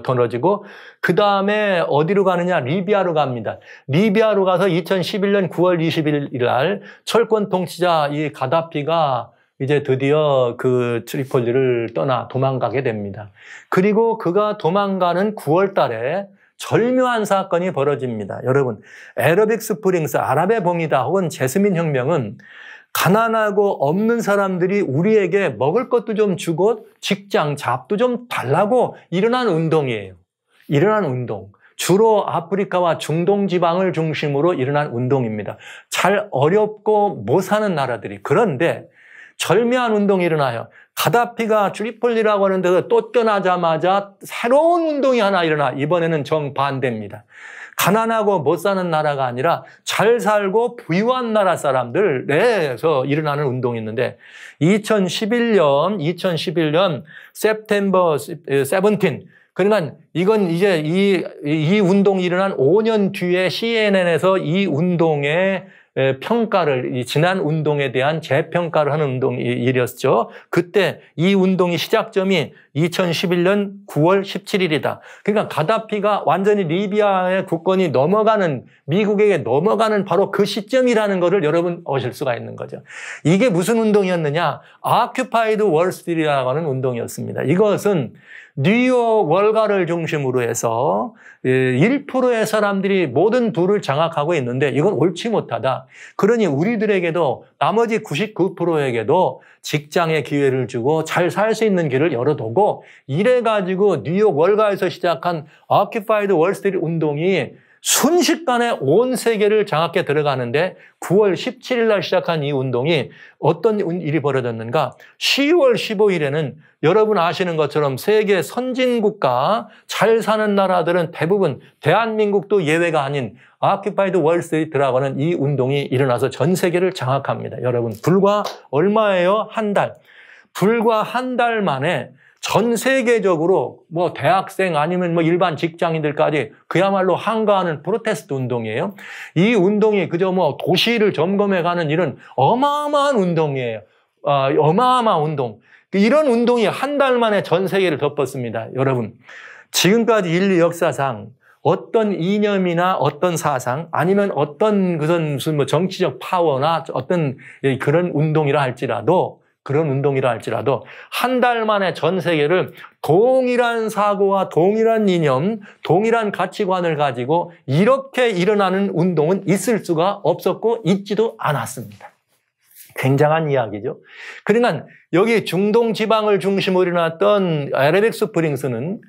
떨어지고 그 다음에 어디로 가느냐? 리비아로 갑니다. 리비아로 가서 2011년 9월 20일 날 철권 통치자 이 가다피가 이제 드디어 그 트리폴리를 도망가게 됩니다. 그리고 그가 도망가는 9월 달에 절묘한 사건이 벌어집니다. 여러분, 애러빅 스프링스, 아랍의 봄이다 혹은 제스민 혁명은 가난하고 없는 사람들이 우리에게 먹을 것도 좀 주고 직장, 잡도 좀 달라고 일어난 운동이에요. 일어난 운동. 주로 아프리카와 중동 지방을 중심으로 일어난 운동입니다. 잘 어렵고 못 사는 나라들이. 그런데 절묘한 운동이 일어나요. 가다피가 트리폴리라고 하는 데서 쫓겨나자마자 새로운 운동이 하나 일어나. 이번에는 정반대입니다. 가난하고 못 사는 나라가 아니라 잘 살고 부유한 나라 사람들에서 일어나는 운동이 있는데 2011년 September 17 그러니까 이건 이제 이 운동이 일어난 5년 뒤에 CNN에서 이 운동의 평가를, 지난 운동에 대한 재평가를 하는 운동이 일이었죠. 그때 이 운동이 시작점이 2011년 9월 17일이다. 그러니까 가다피가 완전히 리비아의 국권이 넘어가는, 미국에게 넘어가는 바로 그 시점이라는 것을 여러분 아실 수가 있는 거죠. 이게 무슨 운동이었느냐? Occupied Wall Street이라고 하는 운동이었습니다. 이것은 뉴욕 월가를 중심으로 해서 1%의 사람들이 모든 부를 장악하고 있는데 이건 옳지 못하다. 그러니 우리들에게도 나머지 99%에게도 직장의 기회를 주고 잘 살 수 있는 길을 열어두고 이래가지고 뉴욕 월가에서 시작한 Occupied Wall Street 운동이 순식간에 온 세계를 장악해 들어가는데 9월 17일 날 시작한 이 운동이 어떤 일이 벌어졌는가? 10월 15일에는 여러분 아시는 것처럼 세계 선진국가 잘 사는 나라들은 대부분 대한민국도 예외가 아닌 Occupied Wall Street라고 하는 이 운동이 일어나서 전 세계를 장악합니다. 여러분 불과 얼마예요? 한 달. 불과 한 달 만에 전 세계적으로 뭐 대학생 아니면 뭐 일반 직장인들까지 그야말로 항거하는 프로테스트 운동이에요. 이 운동이 그저 뭐 도시를 점검해가는 이런 어마어마한 운동이에요. 어마어마한 운동. 이런 운동이 한 달 만에 전 세계를 덮었습니다. 여러분 지금까지 인류 역사상 어떤 이념이나 어떤 사상 아니면 어떤 그런 무슨 뭐 정치적 파워나 어떤 그런 운동이라 할지라도 한 달 만에 전 세계를 동일한 사고와 동일한 이념, 동일한 가치관을 가지고 이렇게 일어나는 운동은 있을 수가 없었고 있지도 않았습니다. 굉장한 이야기죠. 그러니까 여기 중동 지방을 중심으로 일어났던 아래벡 스프링스는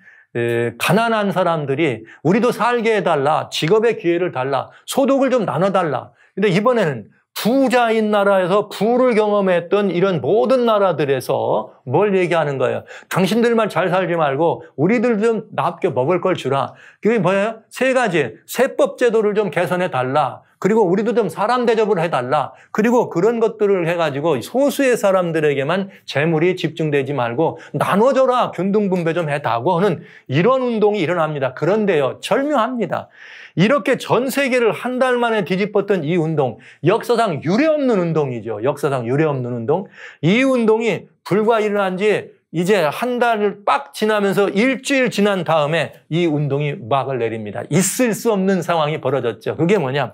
가난한 사람들이 우리도 살게 해달라, 직업의 기회를 달라, 소득을 좀 나눠달라. 근데 이번에는 부자인 나라에서 부를 경험했던 이런 모든 나라들에서 뭘 얘기하는 거예요? 당신들만 잘 살지 말고 우리들 좀 납게 먹을 걸 주라. 그게 뭐예요? 세 가지. 세법 제도를 좀 개선해 달라. 그리고 우리도 좀 사람 대접을 해달라. 그리고 그런 것들을 해가지고 소수의 사람들에게만 재물이 집중되지 말고 나눠줘라. 균등분배 좀 해다고 하는 이런 운동이 일어납니다. 그런데요, 절묘합니다. 이렇게 전 세계를 한 달 만에 뒤집었던 이 운동, 역사상 유례없는 운동이죠. 역사상 유례없는 운동. 이 운동이 불과 일어난 지 이제 한 달을 빡 지나면서 일주일 지난 다음에 이 운동이 막을 내립니다. 있을 수 없는 상황이 벌어졌죠. 그게 뭐냐?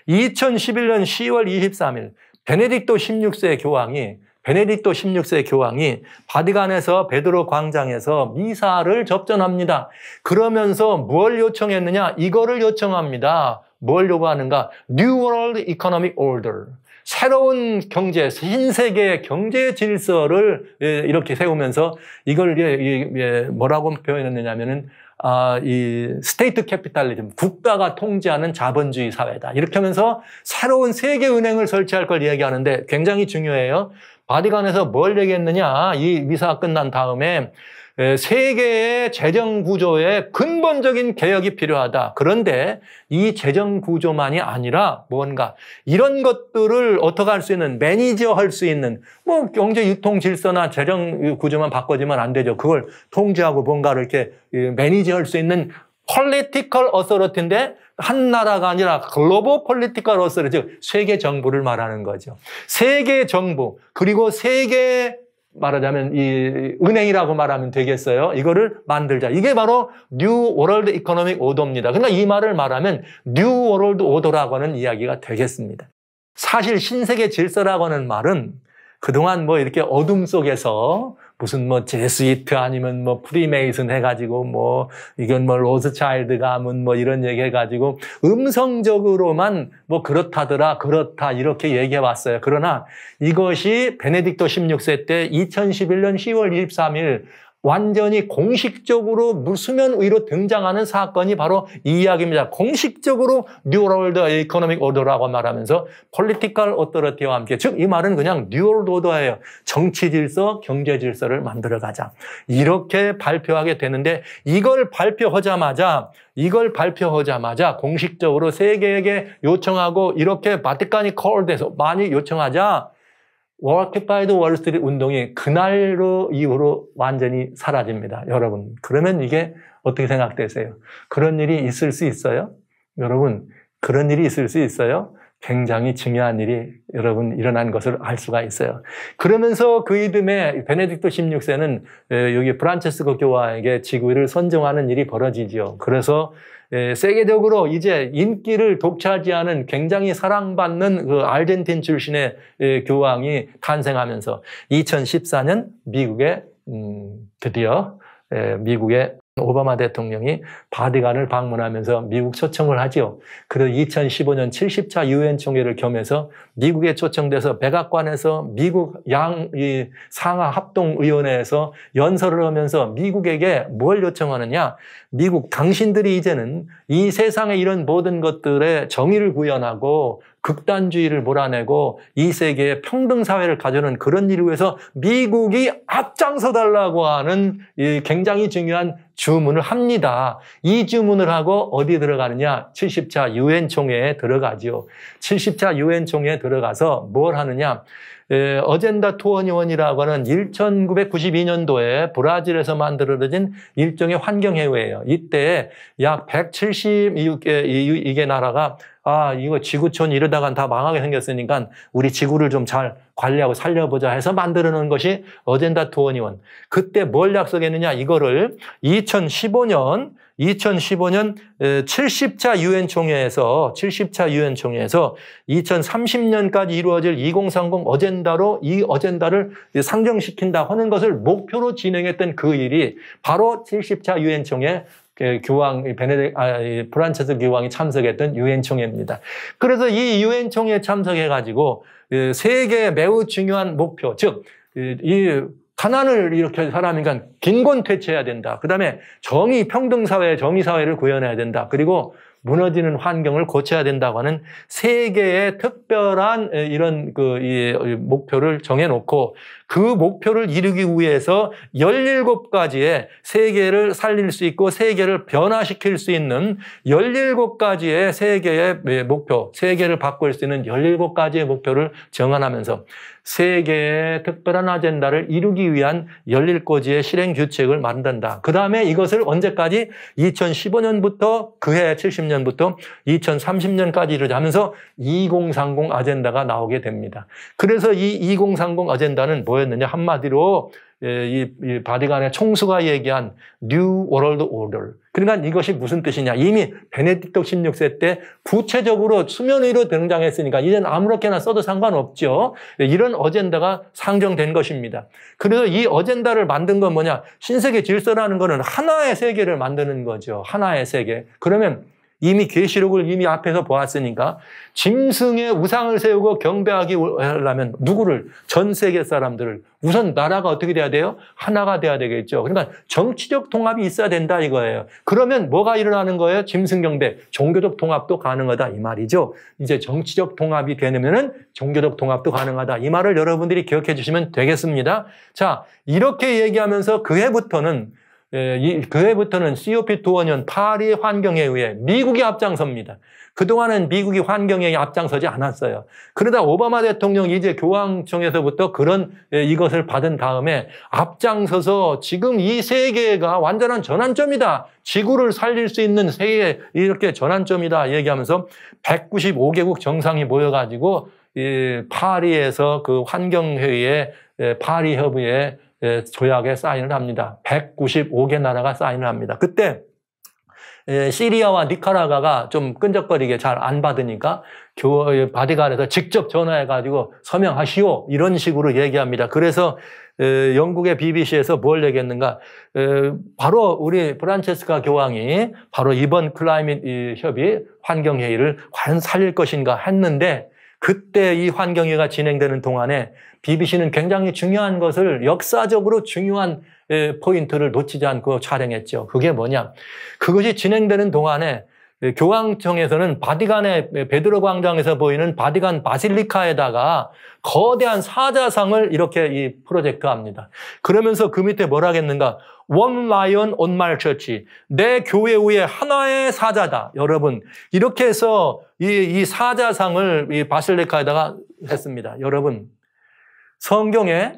2011년 10월 23일 베네딕토 16세 교황이 바티칸에서 베드로 광장에서 미사를 접전합니다. 그러면서 뭘 요청했느냐? 이거를 요청합니다. 뭘 요구하는가? New World Economic Order. 새로운 경제, 신세계의 경제 질서를 이렇게 세우면서 이걸 뭐라고 표현했느냐면은 이 스테이트 캐피탈리즘, 국가가 통제하는 자본주의 사회다. 이렇게 하면서 새로운 세계은행을 설치할 걸 얘기하는데 굉장히 중요해요. 바티칸에서 뭘 얘기했느냐? 이 미사가 끝난 다음에 세계의 재정 구조에 근본적인 개혁이 필요하다. 그런데 이 재정 구조만이 아니라 뭔가 이런 것들을 어떻게 할 수 있는, 매니저할 수 있는 뭐 경제 유통 질서나 재정 구조만 바꿔주면 안 되죠. 그걸 통제하고 뭔가를 이렇게 매니저할 수 있는 political authority인데 한 나라가 아니라 글로벌 폴리티컬 어서리, 즉 세계 정부를 말하는 거죠. 세계 정부, 그리고 세계 말하자면 이 은행이라고 말하면 되겠어요. 이거를 만들자. 이게 바로 뉴 월드 이코노믹 오더입니다. 그러니까 이 말을 말하면 뉴 월드 오더라고 하는 이야기가 되겠습니다. 사실 신세계 질서라고 하는 말은 그동안 뭐 이렇게 어둠 속에서 무슨 뭐 제스이트 아니면 뭐 프리메이슨 해가지고 뭐 이건 뭐 로스차일드 가문 뭐 이런 얘기 해가지고 음성적으로만 뭐 그렇다더라 그렇다 이렇게 얘기해 왔어요. 그러나 이것이 베네딕토 16세 때 2011년 10월 23일 완전히 공식적으로 수면 위로 등장하는 사건이 바로 이 이야기입니다. 공식적으로 New World Economic Order라고 말하면서 Political Authority와 함께, 즉 이 말은 그냥 New World Order예요. 정치 질서, 경제 질서를 만들어가자. 이렇게 발표하게 되는데 이걸 발표하자마자 공식적으로 세계에게 요청하고 이렇게 바티칸이 콜돼서 많이 요청하자 워키파이드 월스트리트 운동이 그날로 이후로 완전히 사라집니다. 여러분, 그러면 이게 어떻게 생각되세요? 그런 일이 있을 수 있어요? 여러분, 그런 일이 있을 수 있어요? 굉장히 중요한 일이 여러분 일어난 것을 알 수가 있어요. 그러면서 그 이듬해 베네딕토 16세는 여기 프란체스코 교황에게 직위를 선정하는 일이 벌어지죠. 그래서 세계적으로 이제 인기를 독차지하는 굉장히 사랑받는 그 아르헨틴 출신의 교황이 탄생하면서 2014년 미국에 드디어 미국의 오바마 대통령이 바티칸을 방문하면서 미국 초청을 하죠. 그래서 2015년 70차 유엔 총회를 겸해서 미국에 초청돼서 백악관에서 미국 상하 합동위원회에서 연설을 하면서 미국에게 뭘 요청하느냐? 미국, 당신들이 이제는 이 세상의 이런 모든 것들의 정의를 구현하고 극단주의를 몰아내고 이 세계의 평등사회를 가져오는 그런 일을 위해서 미국이 앞장서달라고 하는 굉장히 중요한 주문을 합니다. 이 주문을 하고 어디 들어가느냐? 70차 유엔 총회에 들어가죠. 70차 유엔 총회에 들어가서 뭘 하느냐? 어젠다 21이라고 하는 1992년도에 브라질에서 만들어진 일종의 환경회의예요. 이때 약 170개 나라가 이거 지구촌 이러다간 다 망하게 생겼으니까 우리 지구를 좀 잘 관리하고 살려보자 해서 만들어 놓은 것이 어젠다 21. 그때 뭘 약속했느냐? 이거를 2015년 70차 유엔 총회에서 2030년까지 이루어질 2030 어젠다로 이 어젠다를 상정시킨다 하는 것을 목표로 진행했던 그 일이 바로 70차 유엔 총회 프란체스 교황이 참석했던 유엔 총회입니다. 그래서 이 유엔 총회에 참석해가지고 세계의 매우 중요한 목표, 즉 이 가난을 이렇게 사람이니까 빈곤퇴치해야 된다. 그다음에 정의, 평등사회, 정의사회를 구현해야 된다. 그리고 무너지는 환경을 고쳐야 된다고 하는 세계의 특별한 이런 이 목표를 정해놓고 그 목표를 이루기 위해서 17가지의 세계를 살릴 수 있고 세계를 변화시킬 수 있는 17가지의 세계의 목표, 세계를 바꿀 수 있는 17가지의 목표를 정하면서 세계의 특별한 아젠다를 이루기 위한 17가지의 실행 규칙을 만든다. 그 다음에 이것을 언제까지? 2015년부터 그해 70년부터 2030년까지 이루자면서 2030 아젠다가 나오게 됩니다. 그래서 이 2030 아젠다는 뭐였느냐? 한마디로 이 바티칸의 총수가 얘기한 New World Order. 그러니까 이것이 무슨 뜻이냐? 이미 베네딕토 16세 때 구체적으로 수면 위로 등장했으니까 이제는 아무렇게나 써도 상관없죠. 이런 어젠다가 상정된 것입니다. 그래서 이 어젠다를 만든 건 뭐냐? 신세계 질서라는 거는 하나의 세계를 만드는 거죠. 하나의 세계. 그러면 이미 계시록을 이미 앞에서 보았으니까 짐승의 우상을 세우고 경배하기 하려면 누구를? 전 세계 사람들을. 우선 나라가 어떻게 돼야 돼요? 하나가 돼야 되겠죠. 그러니까 정치적 통합이 있어야 된다 이거예요. 그러면 뭐가 일어나는 거예요? 짐승 경배, 종교적 통합도 가능하다 이 말이죠. 이제 정치적 통합이 되면은 종교적 통합도 가능하다. 이 말을 여러분들이 기억해 주시면 되겠습니다. 자, 이렇게 얘기하면서 그해부터는 COP25년 파리 환경회의에 미국이 앞장섭니다. 그동안은 미국이 환경회의에 앞장서지 않았어요. 그러다 오바마 대통령이 이제 교황청에서부터 그런 이것을 받은 다음에 앞장서서 지금 이 세계가 완전한 전환점이다. 지구를 살릴 수 있는 세계 이렇게 전환점이다 얘기하면서 195개국 정상이 모여가지고 파리에서 그 환경회의에 파리 협의에 조약에 사인을 합니다. 195개 나라가 사인을 합니다. 그때 시리아와 니카라과가 좀 끈적거리게 잘 안 받으니까 바티칸에서 직접 전화해가지고 서명하시오 이런 식으로 얘기합니다. 그래서 영국의 BBC에서 뭘 얘기했는가? 바로 우리 프란체스카 교황이 바로 이번 클라이밋 협의 환경회의를 과연 살릴 것인가 했는데 그때 이 환경회의가 진행되는 동안에 BBC는 굉장히 중요한 것을 역사적으로 중요한 포인트를 놓치지 않고 촬영했죠. 그게 뭐냐? 그것이 진행되는 동안에 교황청에서는 바티칸의 베드로 광장에서 보이는 바티칸 바실리카에다가 거대한 사자상을 이렇게 이 프로젝트합니다. 그러면서 그 밑에 뭐라 하겠는가? One lion on my church. 내 교회 위에 하나의 사자다. 여러분, 이렇게 해서 이 사자상을 이 바실리카에다가 했습니다. 여러분, 성경에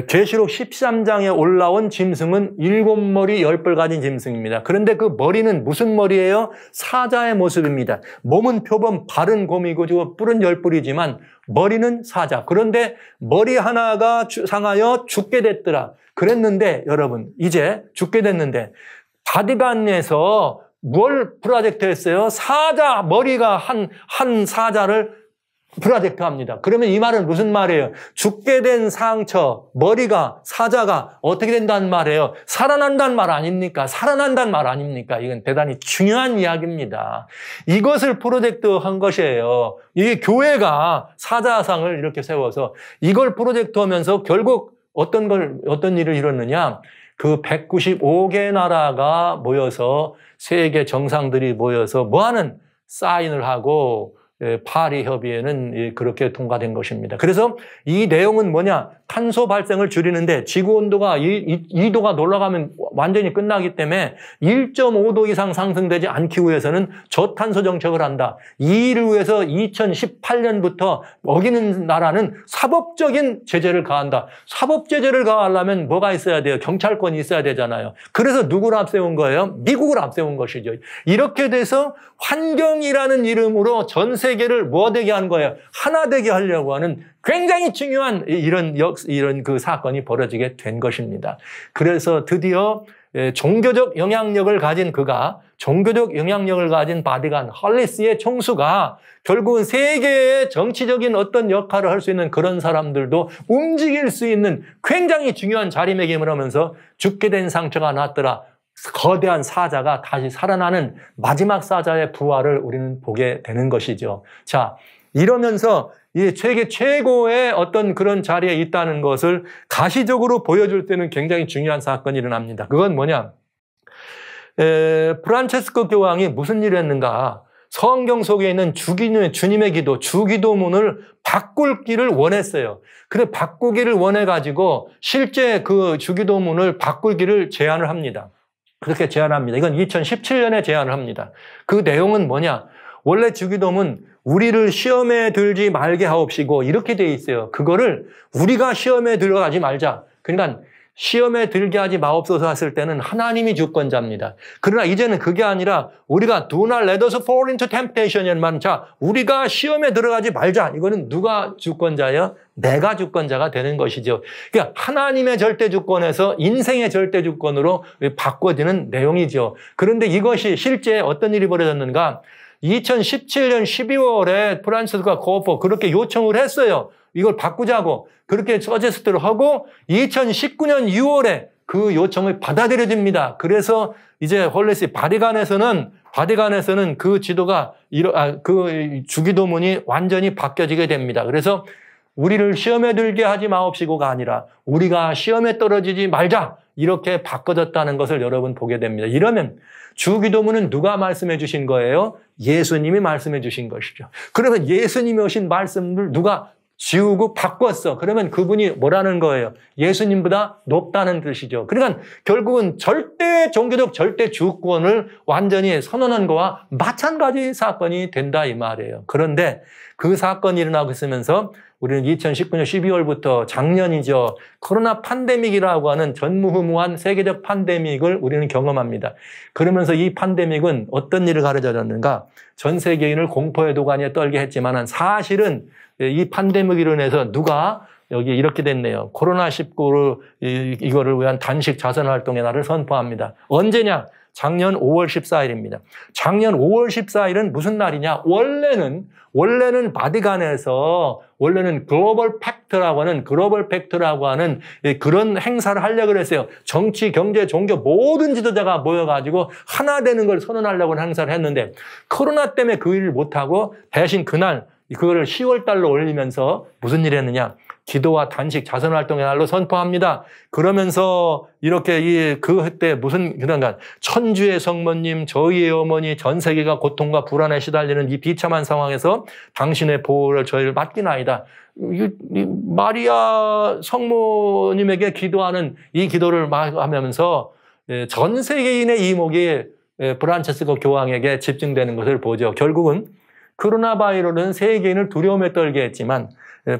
계시록 13장에 올라온 짐승은 7머리 10뿔 가진 짐승입니다. 그런데 그 머리는 무슨 머리예요? 사자의 모습입니다. 몸은 표범, 발은 곰이고 뿔은 10뿔이지만 머리는 사자. 그런데 머리 하나가 상하여 죽게 됐더라. 그랬는데 여러분, 이제 죽게 됐는데 바티칸에서 뭘 프로젝트 했어요? 사자, 머리가 한 사자를 프로젝트 합니다. 그러면 이 말은 무슨 말이에요? 죽게 된 상처, 머리가, 사자가 어떻게 된다는 말이에요? 살아난다는 말 아닙니까? 살아난다는 말 아닙니까? 이건 대단히 중요한 이야기입니다. 이것을 프로젝트 한 것이에요. 이 교회가 사자상을 이렇게 세워서 이걸 프로젝트 하면서 결국 어떤 일을 이뤘느냐? 그 195개 나라가 모여서 세계 정상들이 모여서 뭐하는 사인을 하고 파리 협의회는 그렇게 통과된 것입니다. 그래서 이 내용은 뭐냐? 탄소 발생을 줄이는데 지구 온도가 2도가 올라가면 완전히 끝나기 때문에 1.5도 이상 상승되지 않기 위해서는 저탄소 정책을 한다. 이 일을 위해서 2018년부터 어기는 나라는 사법적인 제재를 가한다. 사법 제재를 가하려면 뭐가 있어야 돼요? 경찰권이 있어야 되잖아요. 그래서 누구를 앞세운 거예요? 미국을 앞세운 것이죠. 이렇게 돼서 환경이라는 이름으로 전 세계를 뭐 되게 한 거예요? 하나 되게 하려고 하는 굉장히 중요한 이런 그 사건이 벌어지게 된 것입니다. 그래서 드디어 종교적 영향력을 가진 종교적 영향력을 가진 바티칸 할리스의 총수가 결국은 세계의 정치적인 어떤 역할을 할 수 있는 그런 사람들도 움직일 수 있는 굉장히 중요한 자리매김을 하면서 죽게 된 상처가 났더라. 거대한 사자가 다시 살아나는 마지막 사자의 부활을 우리는 보게 되는 것이죠. 자, 이러면서 이 세계 최고의 어떤 그런 자리에 있다는 것을 가시적으로 보여줄 때는 굉장히 중요한 사건이 일어납니다. 그건 뭐냐? 프란체스코 교황이 무슨 일을 했는가? 성경 속에 있는 주님의 기도, 주기도문을 바꾸기를 원했어요. 그래 바꾸기를 원해가지고 실제 그 주기도문을 바꾸기를 제안을 합니다. 그렇게 제안합니다. 이건 2017년에 제안을 합니다. 그 내용은 뭐냐? 원래 주기도문 우리를 시험에 들지 말게 하옵시고 이렇게 돼 있어요. 그거를 우리가 시험에 들어가지 말자. 그러니까 시험에 들게 하지 마옵소서 했을 때는 하나님이 주권자입니다. 그러나 이제는 그게 아니라 우리가 do not let us fall into temptation이라는 말은 자, 우리가 시험에 들어가지 말자. 이거는 누가 주권자예요? 내가 주권자가 되는 것이죠. 그러니까 하나님의 절대 주권에서 인생의 절대 주권으로 바꿔지는 내용이죠. 그런데 이것이 실제 어떤 일이 벌어졌는가? 2017년 12월에 프란시스코가 코오포 그렇게 요청을 했어요. 이걸 바꾸자고 그렇게 서제스트를 하고 2019년 6월에 그 요청을 받아들여집니다. 그래서 이제 홀레시 바티칸에서는 그 지도가 그 주기도문이 완전히 바뀌어지게 됩니다. 그래서 우리를 시험에 들게 하지 마옵시고가 아니라 우리가 시험에 떨어지지 말자 이렇게 바꿔졌다는 것을 여러분 보게 됩니다. 이러면 주기도문은 누가 말씀해 주신 거예요? 예수님이 말씀해 주신 것이죠. 그러면 예수님이 오신 말씀을 누가 지우고 바꿨어. 그러면 그분이 뭐라는 거예요? 예수님보다 높다는 뜻이죠. 그러니까 결국은 종교적 절대 주권을 완전히 선언한 거와 마찬가지 사건이 된다 이 말이에요. 그런데 그 사건이 일어나고 있으면서 우리는 2019년 12월부터 작년이죠. 코로나 팬데믹이라고 하는 전무후무한 세계적 팬데믹을 우리는 경험합니다. 그러면서 이 팬데믹은 어떤 일을 가르쳐줬는가? 전 세계인을 공포의 도가니에 떨게 했지만 사실은 이 팬데믹으로 인해서 누가 여기 이렇게 됐네요. 코로나19를 이거를 위한 단식 자선 활동의 날을 선포합니다. 언제냐? 작년 5월 14일입니다. 작년 5월 14일은 무슨 날이냐? 원래는 바티칸에서 원래는 글로벌 팩트라고 하는 그런 행사를 하려고 했어요. 정치, 경제, 종교 모든 지도자가 모여가지고 하나 되는 걸 선언하려고 하는 행사를 했는데 코로나 때문에 그 일을 못하고 대신 그날 그거를 10월 달로 올리면서 무슨 일을 했느냐? 기도와 단식, 자선활동의 날로 선포합니다. 그러면서 이렇게 그때 무슨 그런가 천주의 성모님, 저희의 어머니, 전 세계가 고통과 불안에 시달리는 이 비참한 상황에서 당신의 보호를 저희를 맡기나이다. 마리아 성모님에게 기도하는 이 기도를 하면서 전 세계인의 이목이 프란체스코 교황에게 집중되는 것을 보죠. 결국은 코로나 바이러스는 세계인을 두려움에 떨게 했지만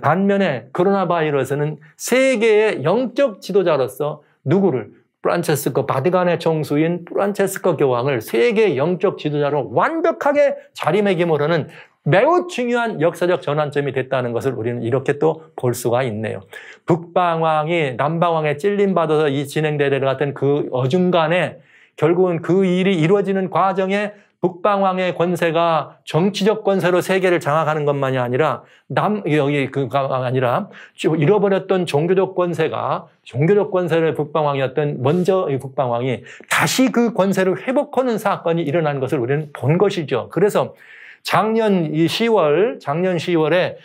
반면에 코로나 바이러스는 세계의 영적 지도자로서 누구를 프란체스코 바티칸의 총수인 프란체스코 교황을 세계의 영적 지도자로 완벽하게 자리매김으로는 매우 중요한 역사적 전환점이 됐다는 것을 우리는 이렇게 또 볼 수가 있네요. 북방왕이 남방왕에 찔림받아서 이 진행되는 같은 그 어중간에 결국은 그 일이 이루어지는 과정에 북방왕의 권세가 정치적 권세로 세계를 장악하는 것만이 아니라 잃어버렸던 종교적 권세를 북방왕이었던 먼저 이 북방왕이 다시 그 권세를 회복하는 사건이 일어난 것을 우리는 본 것이죠. 그래서 작년 10월에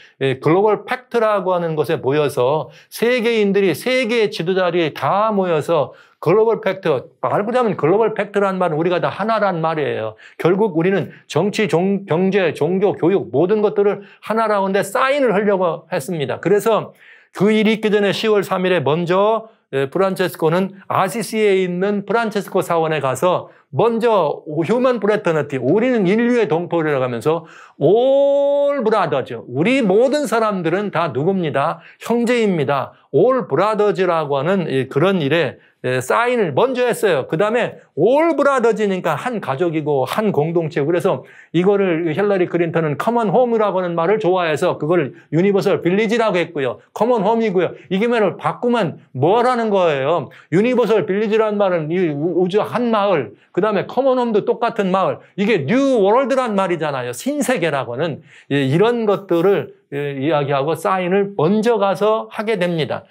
글로벌 팩트라고 하는 곳에 모여서 세계인들이 세계의 지도자들이 다 모여서 글로벌 팩트, 말하자면 글로벌 팩트라는 말은 우리가 다 하나란 말이에요. 결국 우리는 정치, 경제, 종교, 교육 모든 것들을 하나라고 하는데 사인을 하려고 했습니다. 그래서 그 일이 있기 전에 10월 3일에 먼저 프란체스코는 아시시에 있는 프란체스코 사원에 가서 먼저 휴먼 프레터너티, 우리는 인류의 동포라고 하면서 올 브라더즈, 우리 모든 사람들은 다 누굽니다? 형제입니다. 올 브라더즈라고 하는 그런 일에 사인을 먼저 했어요. 그 다음에 올 브라더즈니까 한 가족이고 한 공동체. 그래서 이거를 힐러리 클린턴은 커먼 홈이라고 하는 말을 좋아해서 그걸 유니버설 빌리지라고 했고요. 커먼 홈이고요. 이게 말을 바꾸면 뭐라는 거예요? 유니버설 빌리지라는 말은 이 우주 한 마을, 그 다음에 커먼 홈도 똑같은 마을. 이게 뉴 월드란 말이잖아요. 신세계라고 하는 이런 것들을 이야기하고 사인을 먼저 가서 하게 됩니다.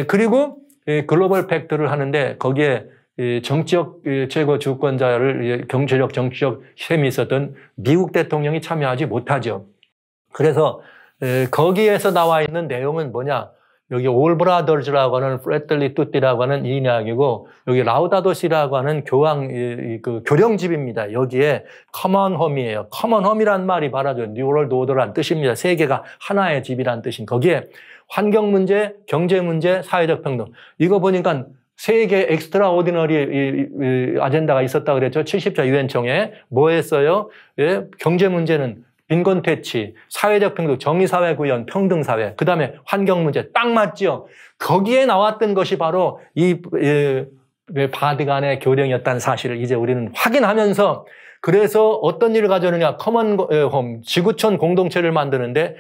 그리고 글로벌 팩트를 하는데 거기에 정치적 최고 주권자를 경제적 정치적 힘이 있었던 미국 대통령이 참여하지 못하죠. 그래서 거기에서 나와 있는 내용은 뭐냐? 여기 올 브라더즈라고 하는 프레틀리 뚜띠라고 하는 이 이야기고 여기 라우다도시라고 하는 그 교령집입니다. 여기에 커먼 홈이에요. 커먼 홈이란 말이 말하죠. 뉴 월드 오더란 뜻입니다. 세계가 하나의 집이란 뜻인. 거기에 환경 문제, 경제 문제, 사회적 평등. 이거 보니까 세계 엑스트라 오디너리 아젠다가 있었다 그랬죠. 70차 유엔총회. 뭐 했어요? 경제 문제는 빈곤 퇴치, 사회적 평등, 정의사회 구현, 평등사회, 그 다음에 환경 문제 딱 맞죠? 거기에 나왔던 것이 바로 이 바티칸의 교령이었다는 사실을 이제 우리는 확인하면서 그래서 어떤 일을 가져오느냐, 커먼 홈, 지구촌 공동체를 만드는데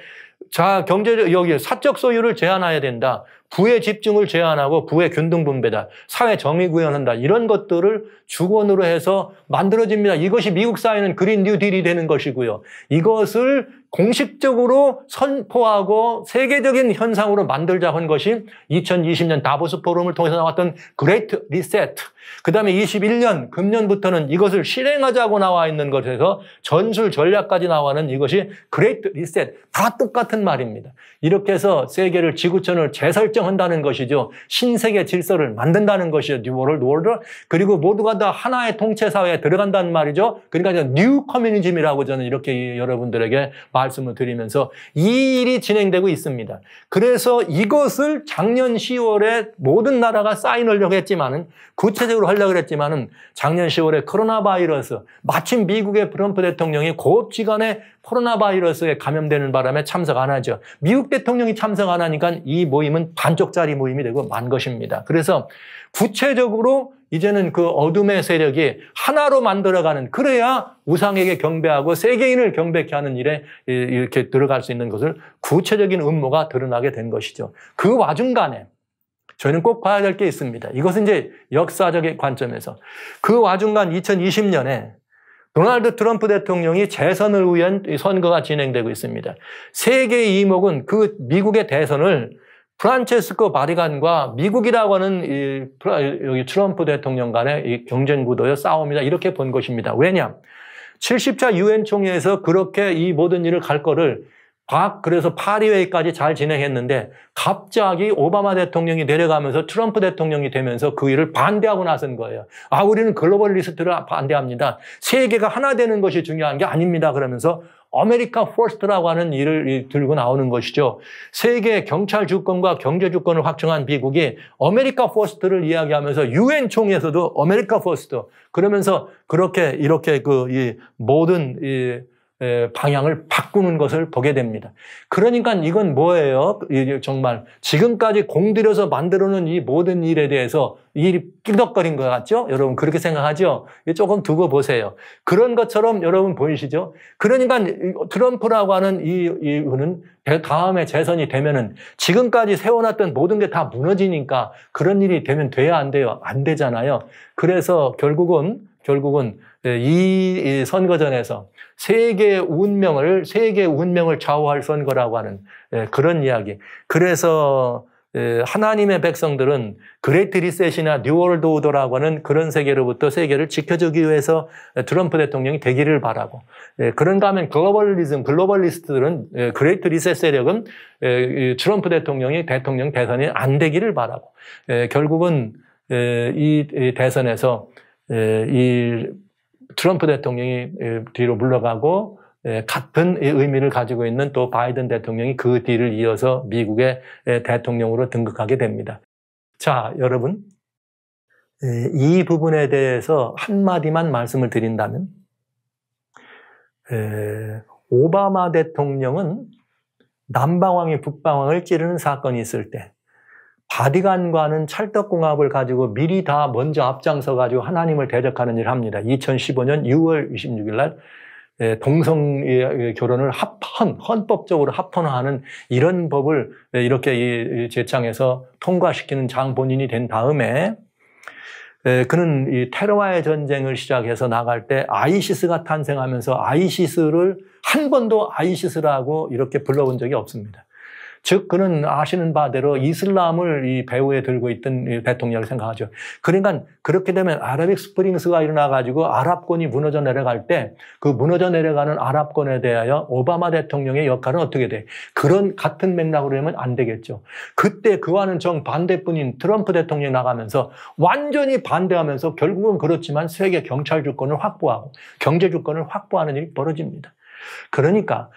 자, 경제적, 여기 사적 소유를 제한해야 된다. 부의 집중을 제한하고 부의 균등 분배다. 사회 정의 구현한다. 이런 것들을 주권으로 해서 만들어집니다. 이것이 미국 사회는 그린 뉴 딜이 되는 것이고요. 이것을 공식적으로 선포하고 세계적인 현상으로 만들자고 한 것이 2020년 다보스 포럼을 통해서 나왔던 그레이트 리세트. 그 다음에 21년, 금년부터는 이것을 실행하자고 나와 있는 것에서 전술 전략까지 나와는 이것이 그레이트 리셋. 다 똑같은 말입니다. 이렇게 해서 세계를 지구촌을 재설정한다는 것이죠. 신세계 질서를 만든다는 것이죠. 뉴 월드 오더. 그리고 모두가 다 하나의 통치 사회에 들어간다는 말이죠. 그러니까 뉴 커뮤니즘이라고 저는 이렇게 여러분들에게 말씀을 드리면서 이 일이 진행되고 있습니다. 그래서 이것을 작년 10월에 모든 나라가 사인하려고 했지만은 구체적으로 하려고 했지만은 작년 10월에 코로나 바이러스, 마침 미국의 트럼프 대통령이 고업지간에 코로나 바이러스에 감염되는 바람에 참석 안 하죠. 미국 대통령이 참석 안 하니까 이 모임은 반쪽짜리 모임이 되고 만 것입니다. 그래서 구체적으로 이제는 그 어둠의 세력이 하나로 만들어가는, 그래야 우상에게 경배하고 세계인을 경배케 하는 일에 이렇게 들어갈 수 있는 것을 구체적인 음모가 드러나게 된 것이죠. 그 와중간에 저희는 꼭 봐야 될 게 있습니다. 이것은 이제 역사적인 관점에서. 그 와중간 2020년에 도널드 트럼프 대통령이 재선을 위한 선거가 진행되고 있습니다. 세계의 이목은 그 미국의 대선을 프란체스코 바티칸과 미국이라고 하는 여기 트럼프 대통령 간의 이 경쟁 구도의 싸움이다. 이렇게 본 것입니다. 왜냐? 70차 유엔 총회에서 그렇게 이 모든 일을 갈 거를 그래서 파리회의까지 잘 진행했는데 갑자기 오바마 대통령이 내려가면서 트럼프 대통령이 되면서 그 일을 반대하고 나선 거예요. 우리는 글로벌리스트를 반대합니다. 세계가 하나 되는 것이 중요한 게 아닙니다. 그러면서 아메리카 퍼스트라고 하는 일을 들고 나오는 것이죠. 세계 경찰 주권과 경제 주권을 확정한 미국이 아메리카 퍼스트를 이야기하면서 유엔 총회에서도 아메리카 퍼스트 그러면서 이렇게 이 모든 방향을 바꾸는 것을 보게 됩니다. 그러니까 이건 뭐예요? 정말 지금까지 공들여서 만들어놓은 이 모든 일에 대해서 일이 끼덕거린 것 같죠? 여러분 그렇게 생각하죠? 조금 두고 보세요. 그런 것처럼 여러분 보이시죠? 그러니까 트럼프라고 하는 이분은 다음에 재선이 되면은 지금까지 세워놨던 모든 게 다 무너지니까 그런 일이 되면 돼야 안 돼요? 안 되잖아요. 그래서 결국은 이 선거전에서 세계의 운명을 좌우할 선거라고 하는 그런 이야기. 그래서 하나님의 백성들은 그레이트 리셋이나 뉴월드 오더라고 하는 그런 세계로부터 세계를 지켜주기 위해서 트럼프 대통령이 되기를 바라고, 그런가 하면 글로벌리스트들은 그레이트 리셋 세력은 트럼프 대통령이 대통령 대선이 안 되기를 바라고, 결국은 이 대선에서 이 트럼프 대통령이 뒤로 물러가고 같은 의미를 가지고 있는 또 바이든 대통령이 그 뒤를 이어서 미국의 대통령으로 등극하게 됩니다. 자, 여러분, 이 부분에 대해서 한마디만 말씀을 드린다면 오바마 대통령은 남방왕이 북방왕을 찌르는 사건이 있을 때 바티칸과는 찰떡궁합을 가지고 미리 다 먼저 앞장서 가지고 하나님을 대적하는 일을 합니다. 2015년 6월 26일 날 동성 결혼을 헌법적으로 합헌화하는 이런 법을 이렇게 제창에서 통과시키는 장본인이 된 다음에 그는 이 테러와의 전쟁을 시작해서 나갈 때 아이시스가 탄생하면서 아이시스를 한 번도 아이시스라고 이렇게 불러본 적이 없습니다. 즉 그는 아시는 바대로 이슬람을 이 배후에 들고 있던 대통령을 생각하죠. 그러니까 그렇게 되면 아라빅 스프링스가 일어나가지고 아랍권이 무너져 내려갈 때 그 무너져 내려가는 아랍권에 대하여 오바마 대통령의 역할은 어떻게 돼? 그런 같은 맥락으로 하면 안 되겠죠. 그때 그와는 정반대뿐인 트럼프 대통령이 나가면서 완전히 반대하면서 결국은 그렇지만 세계 경찰 주권을 확보하고 경제 주권을 확보하는 일이 벌어집니다. 그러니까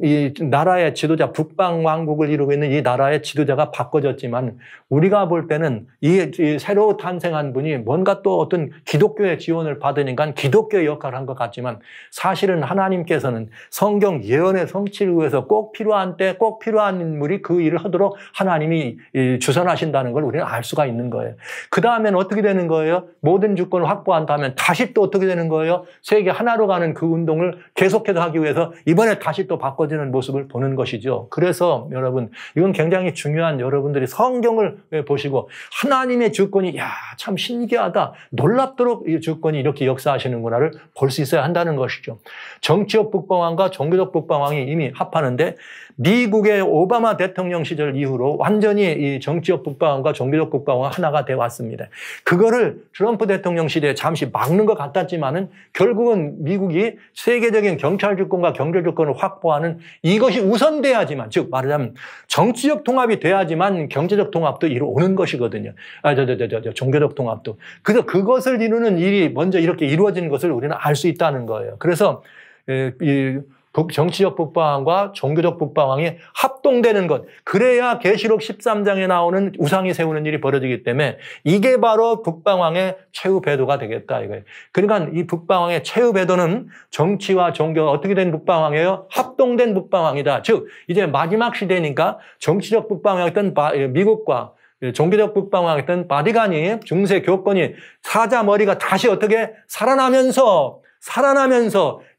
이 나라의 지도자, 북방 왕국을 이루고 있는 이 나라의 지도자가 바꿔졌지만 우리가 볼 때는 이 새로 탄생한 분이 뭔가 또 어떤 기독교의 지원을 받으니까 기독교의 역할을 한 것 같지만 사실은 하나님께서는 성경 예언의 성취를 위해서 꼭 필요한 때 꼭 필요한 인물이 그 일을 하도록 하나님이 주선하신다는 걸 우리는 알 수가 있는 거예요. 그 다음엔 어떻게 되는 거예요? 모든 주권을 확보한 다음에 다시 또 어떻게 되는 거예요? 세계 하나로 가는 그 운동을 계속해서 하기 위해서 이번에 다시 또 바꿔지는 모습을 보는 것이죠. 그래서 여러분 이건 굉장히 중요한, 여러분들이 성경을 보시고 하나님의 주권이 참 신기하다, 놀랍도록 이 주권이 이렇게 역사하시는구나를 볼 수 있어야 한다는 것이죠. 정치적 북방왕과 종교적 북방왕이 이미 합하는데 미국의 오바마 대통령 시절 이후로 완전히 이 정치적 북방왕과 종교적 북방왕 하나가 되어 왔습니다. 그거를 트럼프 대통령 시대에 잠시 막는 것 같았지만은 결국은 미국이 세계적인 경찰 주권과 경제 주권을 확보하는 이것이 우선돼야지만, 즉 말하자면 정치적 통합이 돼야지만 경제적 통합도 이루어오는 것이거든요. 종교적 통합도. 그래서 그것을 이루는 일이 먼저 이렇게 이루어지는 것을 우리는 알 수 있다는 거예요. 그래서 이 정치적 북방왕과 종교적 북방왕이 합동되는 것, 그래야 계시록 13장에 나오는 우상이 세우는 일이 벌어지기 때문에 이게 바로 북방왕의 최후 배도가 되겠다 이거예요. 그러니까 이 북방왕의 최후 배도는 정치와 종교가 어떻게 된 북방왕이에요? 합동된 북방왕이다. 즉 이제 마지막 시대니까 정치적 북방왕이었던 미국과 종교적 북방왕이었던 바티칸이, 중세 교권이, 사자 머리가 다시 어떻게 살아나면서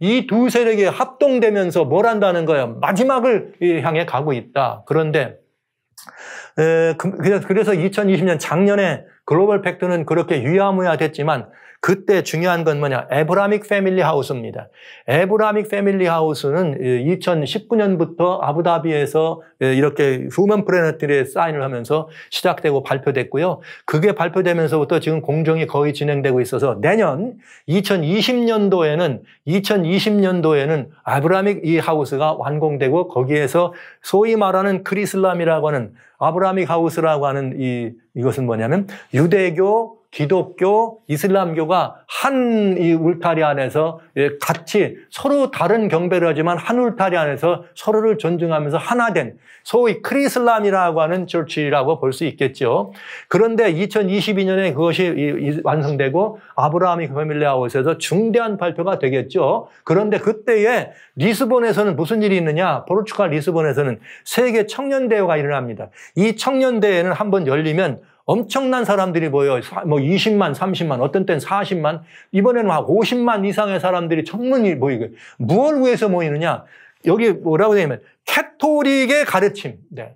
이 두 세력이 합동되면서 뭘 한다는 거예요? 마지막을 향해 가고 있다. 그런데 그래서 2020년 작년에 글로벌 팩트는 그렇게 유야무야 됐지만 그때 중요한 건 뭐냐? 에브라믹 패밀리 하우스입니다. 에브라믹 패밀리 하우스는 2019년부터 아부다비에서 이렇게 휴먼 플래닛들에 사인을 하면서 시작되고 발표됐고요. 그게 발표되면서부터 지금 공정이 거의 진행되고 있어서 내년 2020년도에는 아브라믹 이 하우스가 완공되고 거기에서 소위 말하는 크리슬람이라고 하는 아브라믹 하우스라고 하는 이것은 뭐냐면 유대교, 기독교, 이슬람교가 한 이 울타리 안에서 같이 서로 다른 경배를 하지만 한 울타리 안에서 서로를 존중하면서 하나된 소위 크리슬람이라고 하는 처치라고 볼 수 있겠죠. 그런데 2022년에 그것이 완성되고 아브라함이 패밀리 하우스에서 중대한 발표가 되겠죠. 그런데 그때에 리스본에서는 무슨 일이 있느냐? 포르투갈 리스본에서는 세계 청년대회가 일어납니다. 이 청년대회는 한번 열리면 엄청난 사람들이 모여, 뭐 20만, 30만, 어떤 때는 40만, 이번에는 한 50만 이상의 사람들이 청문이 모이고, 무엇을 위해서 모이느냐? 여기 뭐라고 되냐면, 캐토릭의 가르침. 네.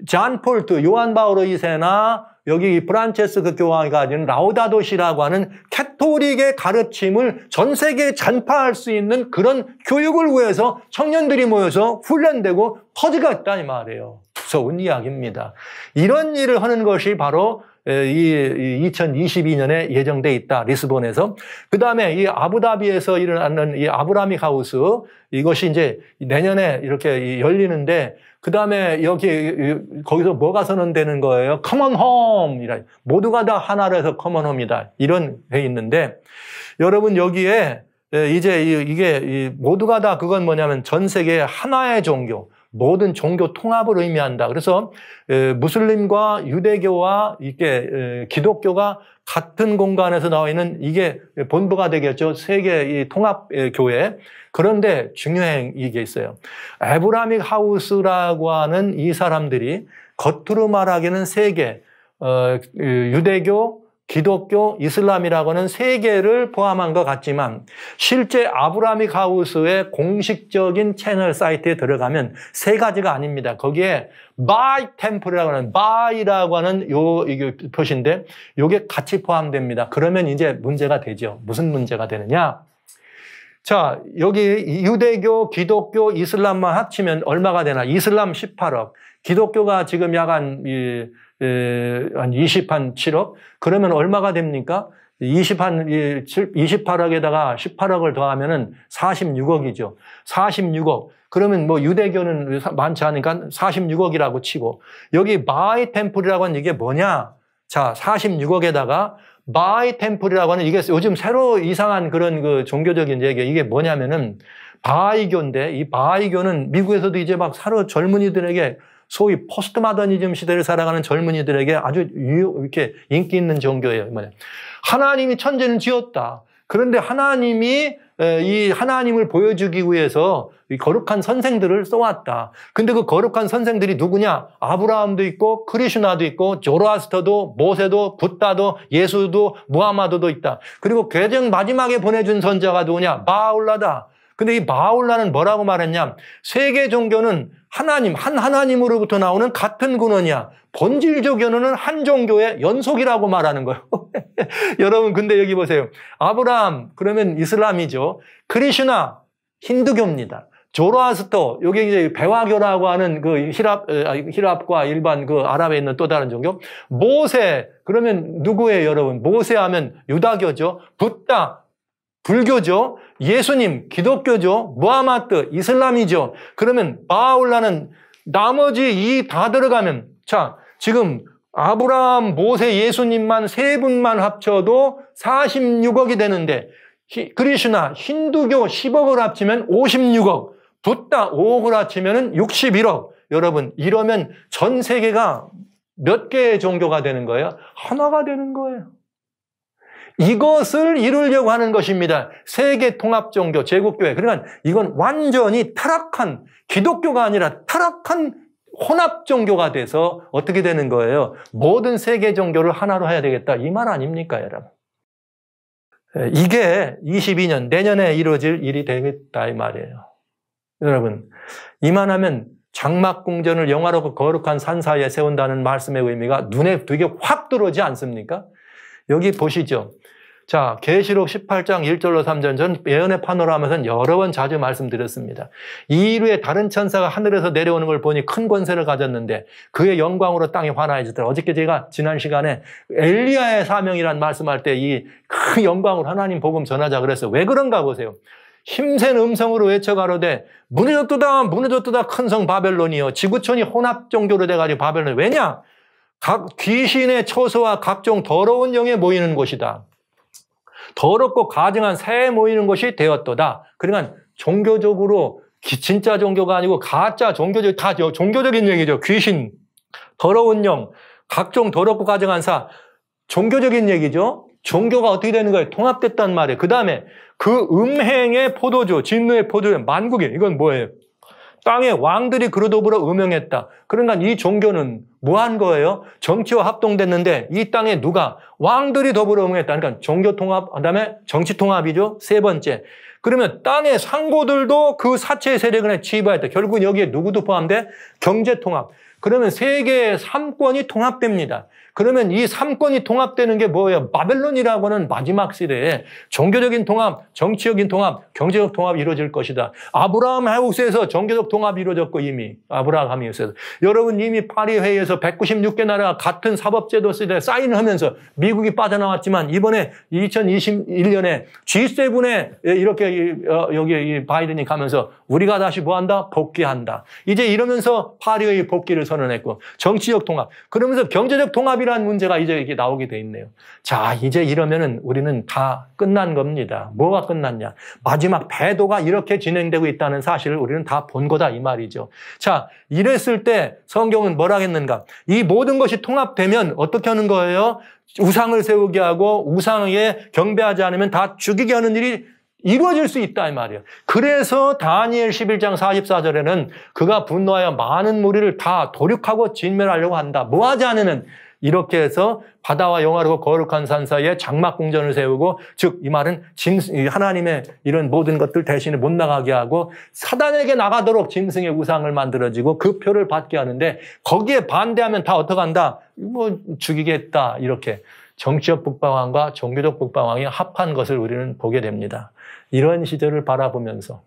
잔 폴트, 요한 바오로 2세나 여기 프란체스크 교황이 가진 라우다도시라고 하는 캐토릭의 가르침을 전 세계에 전파할 수 있는 그런 교육을 위해서 청년들이 모여서 훈련되고 퍼지가 있다 이 말이에요. 무서운 이야기입니다. 이런 일을 하는 것이 바로 이 2022년에 예정돼 있다. 리스본에서. 그 다음에 이 아부다비에서 일어나는 이 아브라믹 하우스 이것이 이제 내년에 이렇게 열리는데 그 다음에 거기서 뭐가 선언되는 거예요? 커먼 홈이라. 모두가 다 하나로 해서 커먼 홈이다. 이런 게 있는데 여러분 여기에 이제 이게 모두가 다 그건 뭐냐면 전 세계 하나의 종교. 모든 종교 통합을 의미한다. 그래서 무슬림과 유대교와 이게 기독교가 같은 공간에서 나와 있는 이게 본부가 되겠죠. 세계 통합 교회. 그런데 중요한 이게 있어요. 에브라믹 하우스라고 하는 이 사람들이 겉으로 말하기는 세계, 유대교, 기독교, 이슬람이라고 하는 세 개를 포함한 것 같지만 실제 아브라믹 하우스의 공식적인 채널 사이트에 들어가면 세 가지가 아닙니다. 거기에 바이 템플이라고 하는 바이라고 하는 이게 표시인데 이게 같이 포함됩니다. 그러면 이제 문제가 되죠. 무슨 문제가 되느냐? 자, 여기 유대교, 기독교, 이슬람만 합치면 얼마가 되나? 이슬람 18억, 기독교가 지금 약 한 27억? 그러면 얼마가 됩니까? 28억에다가 18억을 더하면은 46억이죠. 46억. 그러면 뭐 유대교는 많지 않으니까 46억이라고 치고 여기 바이 템플이라고 하는 이게 뭐냐? 자, 46억에다가 바이 템플이라고 하는 이게 요즘 새로 이상한 그런 그 종교적인 얘기 이게 뭐냐면은 바이교인데 이 바이교는 미국에서도 이제 막 새로 젊은이들에게 소위 포스트 마더니즘 시대를 살아가는 젊은이들에게 아주 이렇게 인기 있는 종교예요. 하나님이 천지는 지었다. 그런데 하나님이 이 하나님을 보여주기 위해서 이 거룩한 선생들을 써왔다. 근데 그 거룩한 선생들이 누구냐? 아브라함도 있고 크리슈나도 있고 조로아스터도 모세도 붓다도 예수도 무하마드도 있다. 그리고 가장 마지막에 보내준 선자가 누구냐? 바울라다. 근데 이 바울라는 뭐라고 말했냐? 세계 종교는 하나님, 한 하나님으로부터 나오는 같은 근원이야. 본질적 견원은 한 종교의 연속이라고 말하는 거예요. 여러분, 근데 여기 보세요. 아브라함, 그러면 이슬람이죠. 크리슈나, 힌두교입니다. 조로아스터, 여기 이제 배화교라고 하는 그 히랍과 일반 그 아랍에 있는 또 다른 종교. 모세, 그러면 누구예요, 여러분? 모세 하면 유다교죠. 붓다, 불교죠. 예수님, 기독교죠. 무하마드, 이슬람이죠. 그러면 바울라는 나머지 이 다 들어가면 자, 지금 아브라함, 모세, 예수님만 세 분만 합쳐도 46억이 되는데 크리슈나, 힌두교 10억을 합치면 56억, 붓다 5억을 합치면 61억. 여러분, 이러면 전 세계가 몇 개의 종교가 되는 거예요? 하나가 되는 거예요. 이것을 이루려고 하는 것입니다. 세계 통합 종교, 제국교회. 그러니까 이건 완전히 타락한 기독교가 아니라 타락한 혼합 종교가 돼서 어떻게 되는 거예요? 모든 세계 종교를 하나로 해야 되겠다. 이 말 아닙니까, 여러분? 이게 22년, 내년에 이루어질 일이 되겠다, 이 말이에요. 여러분, 이만하면 장막궁전을 영화롭고 거룩한 산 사이에 세운다는 말씀의 의미가 눈에 되게 확 들어오지 않습니까? 여기 보시죠. 자, 계시록 18장 1절로 3절, 전 예언의 파노라마에서는 여러 번 자주 말씀드렸습니다. 이루의 다른 천사가 하늘에서 내려오는 걸 보니 큰 권세를 가졌는데 그의 영광으로 땅이 환하여지더라. 어저께 제가 지난 시간에 엘리야의 사명이란 말씀할 때 이 큰 영광으로 하나님 복음 전하자 그랬어요. 왜 그런가 보세요. 힘센 음성으로 외쳐가로되 무너졌도다 무너졌도다 큰 성 바벨론이요 지구촌이 혼합 종교로 돼가지고 바벨론. 왜냐? 각 귀신의 처소와 각종 더러운 영에 모이는 곳이다. 더럽고 가증한 새에 모이는 것이 되었도다. 그러니까 종교적으로 진짜 종교가 아니고 가짜 종교적, 다 종교적인 얘기죠. 귀신, 더러운 영, 각종 더럽고 가증한 사, 종교적인 얘기죠. 종교가 어떻게 되는 거예요? 통합됐단 말이에요. 그 다음에 그 음행의 포도주, 진노의 포도주, 만국인, 이건 뭐예요? 땅의 왕들이 그러더불어 음행했다. 그러니까 이 종교는 뭐 한 거예요? 정치와 합동됐는데 이 땅에 누가? 왕들이 더불어 음행했다. 그러니까 종교 통합, 그다음에 정치 통합이죠. 세 번째. 그러면 땅의 상고들도 그 사체의 세력에 취입하였다. 결국 여기에 누구도 포함돼? 경제 통합. 그러면 세계의 3권이 통합됩니다. 그러면 이 3권이 통합되는 게 뭐예요? 바벨론이라고 하는 마지막 시대에 종교적인 통합, 정치적인 통합, 경제적 통합이 이루어질 것이다. 아브라함 하우스에서 종교적 통합이 이루어졌고 이미 아브라함 하우스에서. 여러분 이미 파리 회의에서 196개 나라가 같은 사법제도 시대에 사인하면서 미국이 빠져나왔지만 이번에 2021년에 G7에 이렇게 여기 바이든이 가면서 우리가 다시 뭐한다? 복귀한다. 이제 이러면서 파리의 복귀를 선언했고 정치적 통합. 그러면서 경제적 통합이라는 문제가 이제 이렇게 나오게 돼 있네요. 자, 이제 이러면은 우리는 다 끝난 겁니다. 뭐가 끝났냐? 마지막 배도가 이렇게 진행되고 있다는 사실을 우리는 다 본 거다 이 말이죠. 자, 이랬을 때 성경은 뭐라 했는가? 이 모든 것이 통합되면 어떻게 하는 거예요? 우상을 세우게 하고 우상에 경배하지 않으면 다 죽이게 하는 일이 이루어질 수 있다 이 말이에요. 그래서 다니엘 11장 44절에는 그가 분노하여 많은 무리를 다 도륙하고 진멸하려고 한다. 뭐하지 않으면 이렇게 해서 바다와 영화롭고 거룩한 산 사이에 장막 궁전을 세우고, 즉 이 말은 하나님의 이런 모든 것들 대신에 못 나가게 하고 사단에게 나가도록 짐승의 우상을 만들어지고 그 표를 받게 하는데 거기에 반대하면 다 어떡한다? 뭐 죽이겠다. 이렇게 정치적 북방왕과 종교적 북방왕이 합한 것을 우리는 보게 됩니다. 이런 시절을 바라보면서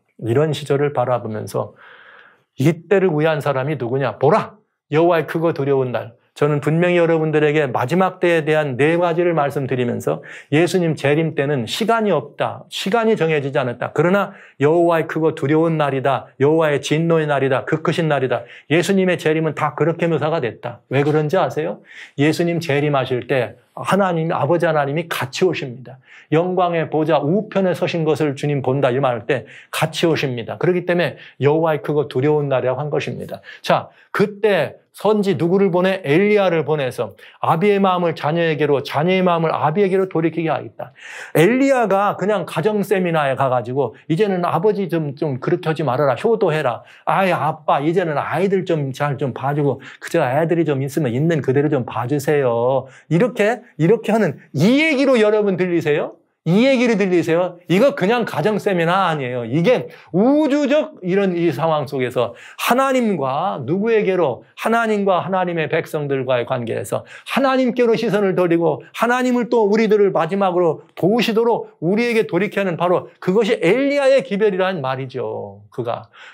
이때를 위한 사람이 누구냐? 보라! 여호와의 크고 두려운 날. 저는 분명히 여러분들에게 마지막 때에 대한 4가지를 말씀드리면서 예수님 재림 때는 시간이 없다. 시간이 정해지지 않았다. 그러나 여호와의 크고 두려운 날이다. 여호와의 진노의 날이다. 그 크신 날이다. 예수님의 재림은 다 그렇게 묘사가 됐다. 왜 그런지 아세요? 예수님 재림하실 때 하나님, 아버지 하나님이 같이 오십니다. 영광의 보좌 우편에 서신 것을 주님 본다 이 말할 때 같이 오십니다. 그렇기 때문에 여호와의 크고 두려운 날이라고 한 것입니다. 자, 그때 선지 누구를 보내? 엘리야를 보내서 아비의 마음을 자녀에게로, 자녀의 마음을 아비에게로 돌이키게 하겠다. 엘리야가 그냥 가정 세미나에 가가지고 이제는 아버지 좀 그렇게 하지 말아라. 효도해라. 아이 아빠 이제는 아이들 좀 잘 좀 봐주고 그저 애들이 좀 있으면 있는 그대로 좀 봐주세요. 이렇게 하는 이 얘기로 여러분 들리세요? 이 얘기를 들리세요? 이거 그냥 가정 세미나 아니에요. 이게 우주적 이런 이 상황 속에서 하나님과 누구에게로? 하나님과 하나님의 백성들과의 관계에서 하나님께로 시선을 돌리고 하나님을 또 우리들을 마지막으로 도우시도록 우리에게 돌이켜는 바로 그것이 엘리야의 기별이라는 말이죠.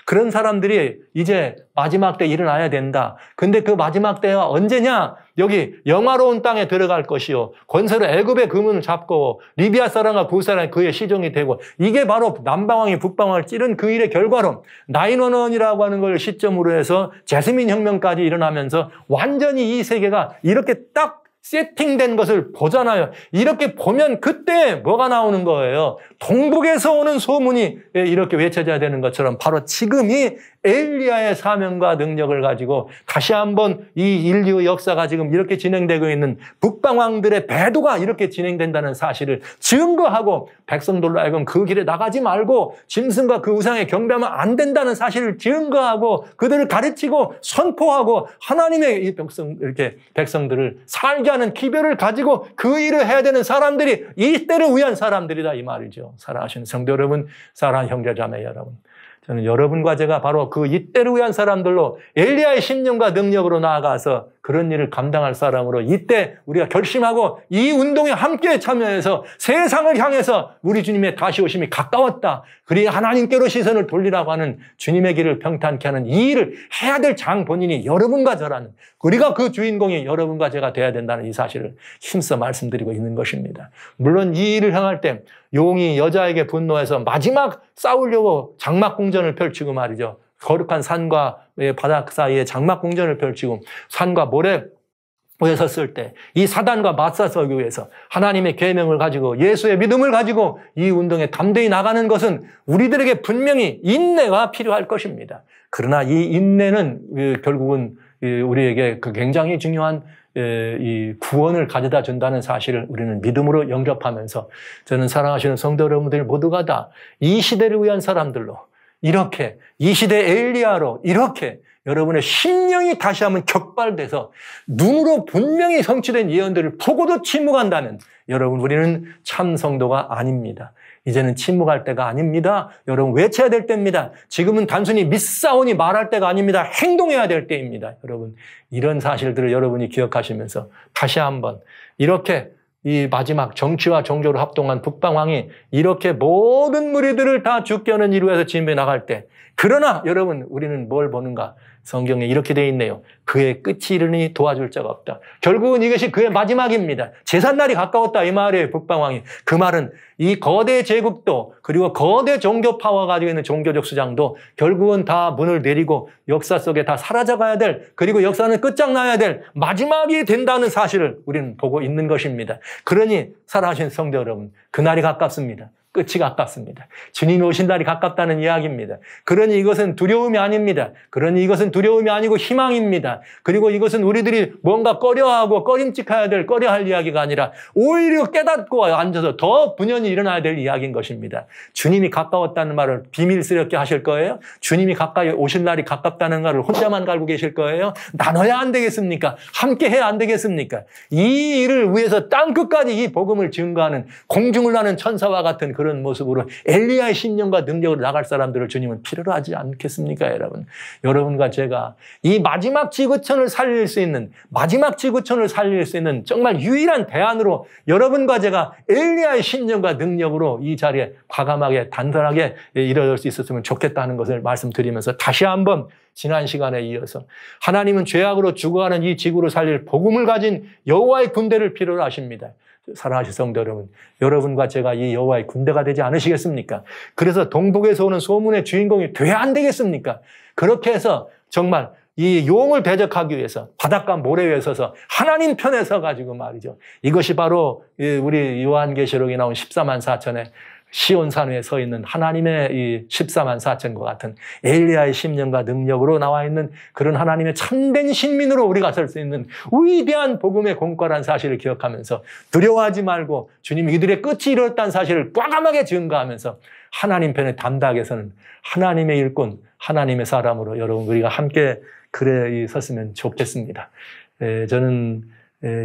그런 사람들이 이제 마지막 때 일어나야 된다. 근데 그 마지막 때가 언제냐? 여기 영화로운 땅에 들어갈 것이요. 권세로 애굽의 금은을 잡고 리비아 사람과 구사람 그의 시종이 되고, 이게 바로 남방왕이 북방왕을 찌른 그 일의 결과로 911이라고 하는 걸 시점으로 해서 제스민 혁명까지 일어나면서 완전히 이 세계가 이렇게 딱 세팅된 것을 보잖아요. 이렇게 보면 그때 뭐가 나오는 거예요? 동북에서 오는 소문이 이렇게 외쳐져야 되는 것처럼 바로 지금이 엘리야의 사명과 능력을 가지고 다시 한번 이 인류의 역사가 지금 이렇게 진행되고 있는 북방왕들의 배도가 이렇게 진행된다는 사실을 증거하고 백성들로 하여금 그 길에 나가지 말고 짐승과 그 우상에 경배하면 안 된다는 사실을 증거하고 그들을 가르치고 선포하고 하나님의 이 백성들을 살게 하는 기별을 가지고 그 일을 해야 되는 사람들이 이 때를 위한 사람들이다 이 말이죠. 사랑하시는 성도 여러분, 사랑하는 형제 자매 여러분, 저는 여러분과 제가 바로 그 이때를 위한 사람들로 엘리야의 심령과 능력으로 나아가서 그 그런 일을 감당할 사람으로 이때 우리가 결심하고 이 운동에 함께 참여해서 세상을 향해서 우리 주님의 다시 오심이 가까웠다. 그리 하나님께로 시선을 돌리라고 하는 주님의 길을 평탄케 하는 이 일을 해야 될 장 본인이 여러분과 저라는, 우리가 그 주인공이 여러분과 제가 돼야 된다는 이 사실을 힘써 말씀드리고 있는 것입니다. 물론 이 일을 행할 때 용이 여자에게 분노해서 마지막 싸우려고 장막공전을 펼치고 말이죠. 거룩한 산과 바닥 사이에 장막공전을 펼치고 산과 모래 에 섰을 때 이 사단과 맞서기 위해서 하나님의 계명을 가지고 예수의 믿음을 가지고 이 운동에 담대히 나가는 것은 우리들에게 분명히 인내가 필요할 것입니다. 그러나 이 인내는 결국은 우리에게 굉장히 중요한 이 구원을 가져다 준다는 사실을 우리는 믿음으로 영접하면서, 저는 사랑하시는 성도 여러분들 모두가 다 이 시대를 위한 사람들로, 이렇게 이 시대 엘리야로 이렇게 여러분의 심령이 다시 한번 격발돼서 눈으로 분명히 성취된 예언들을 보고도 침묵한다면 여러분, 우리는 참 성도가 아닙니다. 이제는 침묵할 때가 아닙니다. 여러분, 외쳐야 될 때입니다. 지금은 단순히 믿사오니 말할 때가 아닙니다. 행동해야 될 때입니다. 여러분, 이런 사실들을 여러분이 기억하시면서 다시 한번 이렇게 이 마지막 정치와 종교를 합동한 북방왕이 이렇게 모든 무리들을 다 죽게 하는 일을 위해서 진배 나갈 때, 그러나 여러분, 우리는 뭘 보는가? 성경에 이렇게 되어 있네요. 그의 끝이 이르니 도와줄 자가 없다. 결국은 이것이 그의 마지막입니다. 제삿날이 가까웠다, 이 말이에요. 북방왕이. 그 말은 이 거대 제국도, 그리고 거대 종교 파워 가지고 있는 종교적 수장도 결국은 다 문을 내리고 역사 속에 다 사라져가야 될, 그리고 역사는 끝장나야 될 마지막이 된다는 사실을 우리는 보고 있는 것입니다. 그러니 사랑하신 성도 여러분, 그날이 가깝습니다. 끝이 가깝습니다. 주님이 오신 날이 가깝다는 이야기입니다. 그러니 이것은 두려움이 아닙니다. 그러니 이것은 두려움이 아니고 희망입니다. 그리고 이것은 우리들이 뭔가 꺼려하고 꺼림칙해야 될, 꺼려할 이야기가 아니라 오히려 깨닫고 앉아서 더 분연히 일어나야 될 이야기인 것입니다. 주님이 가까웠다는 말을 비밀스럽게 하실 거예요? 주님이 가까이 오실 날이 가깝다는 말을 혼자만 갈고 계실 거예요? 나눠야 안 되겠습니까? 함께 해야 안 되겠습니까? 이 일을 위해서 땅끝까지 이 복음을 증거하는 공중을 나는 천사와 같은 그런 모습으로 엘리야의 신령과 능력으로 나갈 사람들을 주님은 필요로 하지 않겠습니까, 여러분? 여러분과 제가 이 마지막 지구촌을 살릴 수 있는, 정말 유일한 대안으로 여러분과 제가 엘리야의 신령과 능력으로 이 자리에 과감하게 단단하게 이뤄질 수 있었으면 좋겠다는 것을 말씀드리면서, 다시 한번 지난 시간에 이어서 하나님은 죄악으로 죽어가는 이 지구를 살릴 복음을 가진 여호와의 군대를 필요로 하십니다. 사랑하신 성도 여러분, 여러분과 제가 이 여호와의 군대가 되지 않으시겠습니까? 그래서 동북에서 오는 소문의 주인공이 돼야 안 되겠습니까? 그렇게 해서 정말 이 용을 대적하기 위해서 바닷가 모래 위에 서서 하나님 편에 서가지고 말이죠. 이것이 바로 우리 요한계시록에 나온 14만 4천의 시온산 위에 서 있는 하나님의 이 14만 4천과 같은 엘리야의 심령과 능력으로 나와 있는 그런 하나님의 참된 신민으로 우리가 설 수 있는 위대한 복음의 공과라는 사실을 기억하면서 두려워하지 말고 주님이 이들의 끝이 이뤘다는 사실을 과감하게 증거하면서 하나님 편에 담대하게 서는 하나님의 일꾼, 하나님의 사람으로 여러분 우리가 함께 그래 섰으면 좋겠습니다. 저는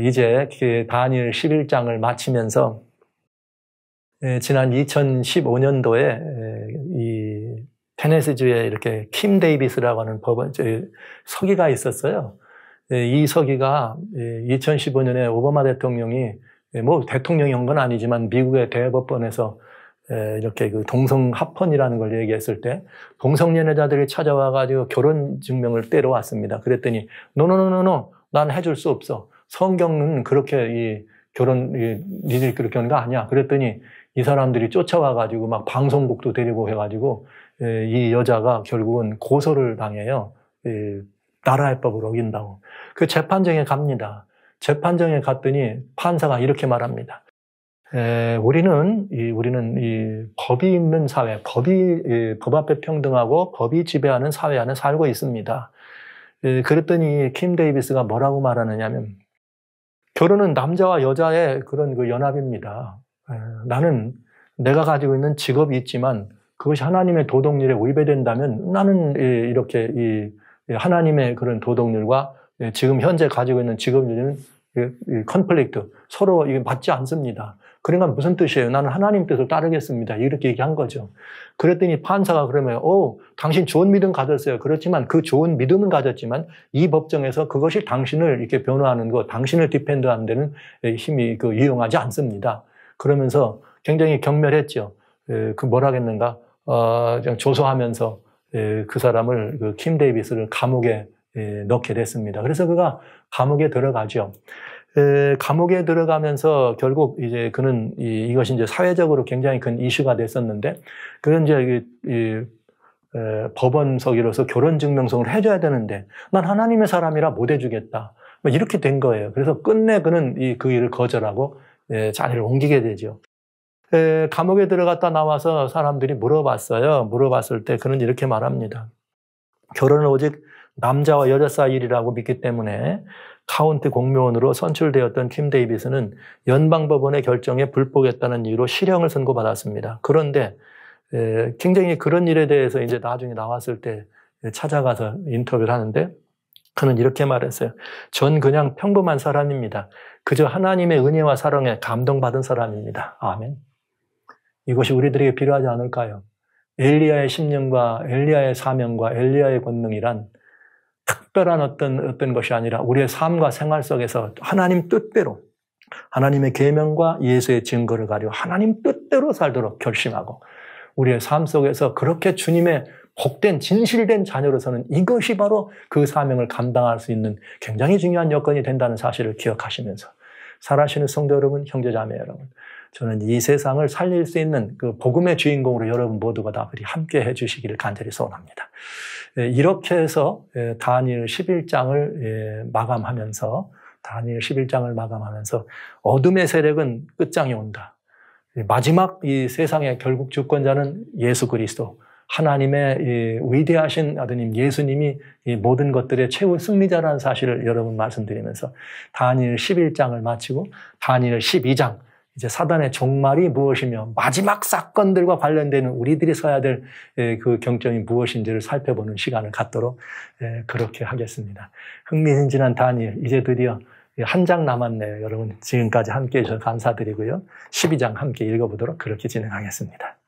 이제 다니엘 11장을 마치면서 지난 2015년도에 이 테네시주에 이렇게 킴 데이비스라고 하는 서기가 있었어요. 이 서기가 2015년에 오바마 대통령이 뭐 대통령이 한 건 아니지만 미국의 대법원에서 이렇게 그 동성합헌이라는 걸 얘기했을 때 동성연애자들이 찾아와가지고 결혼 증명을 떼러왔습니다. 그랬더니 노노노노노, 난 해줄 수 없어. 성경은 그렇게 니들이 그렇게 하는 거 아니야. 그랬더니 이 사람들이 쫓아와가지고 막 방송국도 데리고 해가지고 이 여자가 결국은 고소를 당해요. 나라의 법을 어긴다고. 그 재판정에 갑니다. 재판정에 갔더니 판사가 이렇게 말합니다. 우리는 이 법이 있는 사회, 법 앞에 평등하고 법이 지배하는 사회 안에 살고 있습니다. 그랬더니 킴 데이비스가 뭐라고 말하느냐면, 결혼은 남자와 여자의 그런 그 연합입니다. 나는 내가 가지고 있는 직업이 있지만 그것이 하나님의 도덕률에 위배된다면 나는 이렇게 하나님의 그런 도덕률과 지금 현재 가지고 있는 직업률은 컨플릭트, 서로 이게 맞지 않습니다. 그러니까 무슨 뜻이에요? 나는 하나님 뜻을 따르겠습니다. 이렇게 얘기한 거죠. 그랬더니 판사가 그러면 당신 좋은 믿음 가졌어요. 그렇지만 그 좋은 믿음은 가졌지만 이 법정에서 그것이 당신을 이렇게 변호하는 것, 당신을 디펜드하는 데는 힘이 유용하지 않습니다. 그러면서 굉장히 경멸했죠. 그 뭐라 했는가? 조소하면서 그 사람을 킴 데이비스를 감옥에 넣게 됐습니다. 그래서 그가 감옥에 들어가죠. 감옥에 들어가면서 결국 이제 그는 이것이 이제 사회적으로 굉장히 큰 이슈가 됐었는데, 그런 이제 법원석이로서 결혼 증명서를 해줘야 되는데, 난 하나님의 사람이라 못 해주겠다. 이렇게 된 거예요. 그래서 끝내 그는 그 일을 거절하고 자리를 옮기게 되죠. 감옥에 들어갔다 나와서 사람들이 물어봤어요. 물어봤을 때 그는 이렇게 말합니다. 결혼은 오직 남자와 여자 사이 일이라고 믿기 때문에 카운티 공무원으로 선출되었던 킴 데이비스는 연방법원의 결정에 불복했다는 이유로 실형을 선고받았습니다. 그런데 굉장히 그런 일에 대해서 이제 나중에 나왔을 때 찾아가서 인터뷰를 하는데 그는 이렇게 말했어요. 전 그냥 평범한 사람입니다. 그저 하나님의 은혜와 사랑에 감동받은 사람입니다. 아멘. 이것이 우리들에게 필요하지 않을까요? 엘리야의 심령과 엘리야의 사명과 엘리야의 권능이란 특별한 어떤 것이 아니라 우리의 삶과 생활 속에서 하나님 뜻대로, 하나님의 계명과 예수의 증거를 가지고 하나님 뜻대로 살도록 결심하고 우리의 삶 속에서 그렇게 주님의 복된 진실된 자녀로서는 이것이 바로 그 사명을 감당할 수 있는 굉장히 중요한 여건이 된다는 사실을 기억하시면서 살아가시는 성도 여러분, 형제자매 여러분, 저는 이 세상을 살릴 수 있는 그 복음의 주인공으로 여러분 모두가 다 함께 해주시기를 간절히 소원합니다. 이렇게 해서 다니엘 11장을 마감하면서 어둠의 세력은 끝장이 온다. 마지막 이 세상의 결국 주권자는 예수 그리스도, 하나님의 위대하신 아드님 예수님이 이 모든 것들의 최후 승리자라는 사실을 여러분 말씀드리면서 다니엘 11장을 마치고 다니엘 12장, 이제 사단의 종말이 무엇이며 마지막 사건들과 관련되는 우리들이 서야 될 그 경점이 무엇인지를 살펴보는 시간을 갖도록 그렇게 하겠습니다. 흥미진진한 다니엘, 이제 드디어 한 장 남았네요. 여러분 지금까지 함께해 주셔서 감사드리고요. 12장 함께 읽어보도록 그렇게 진행하겠습니다.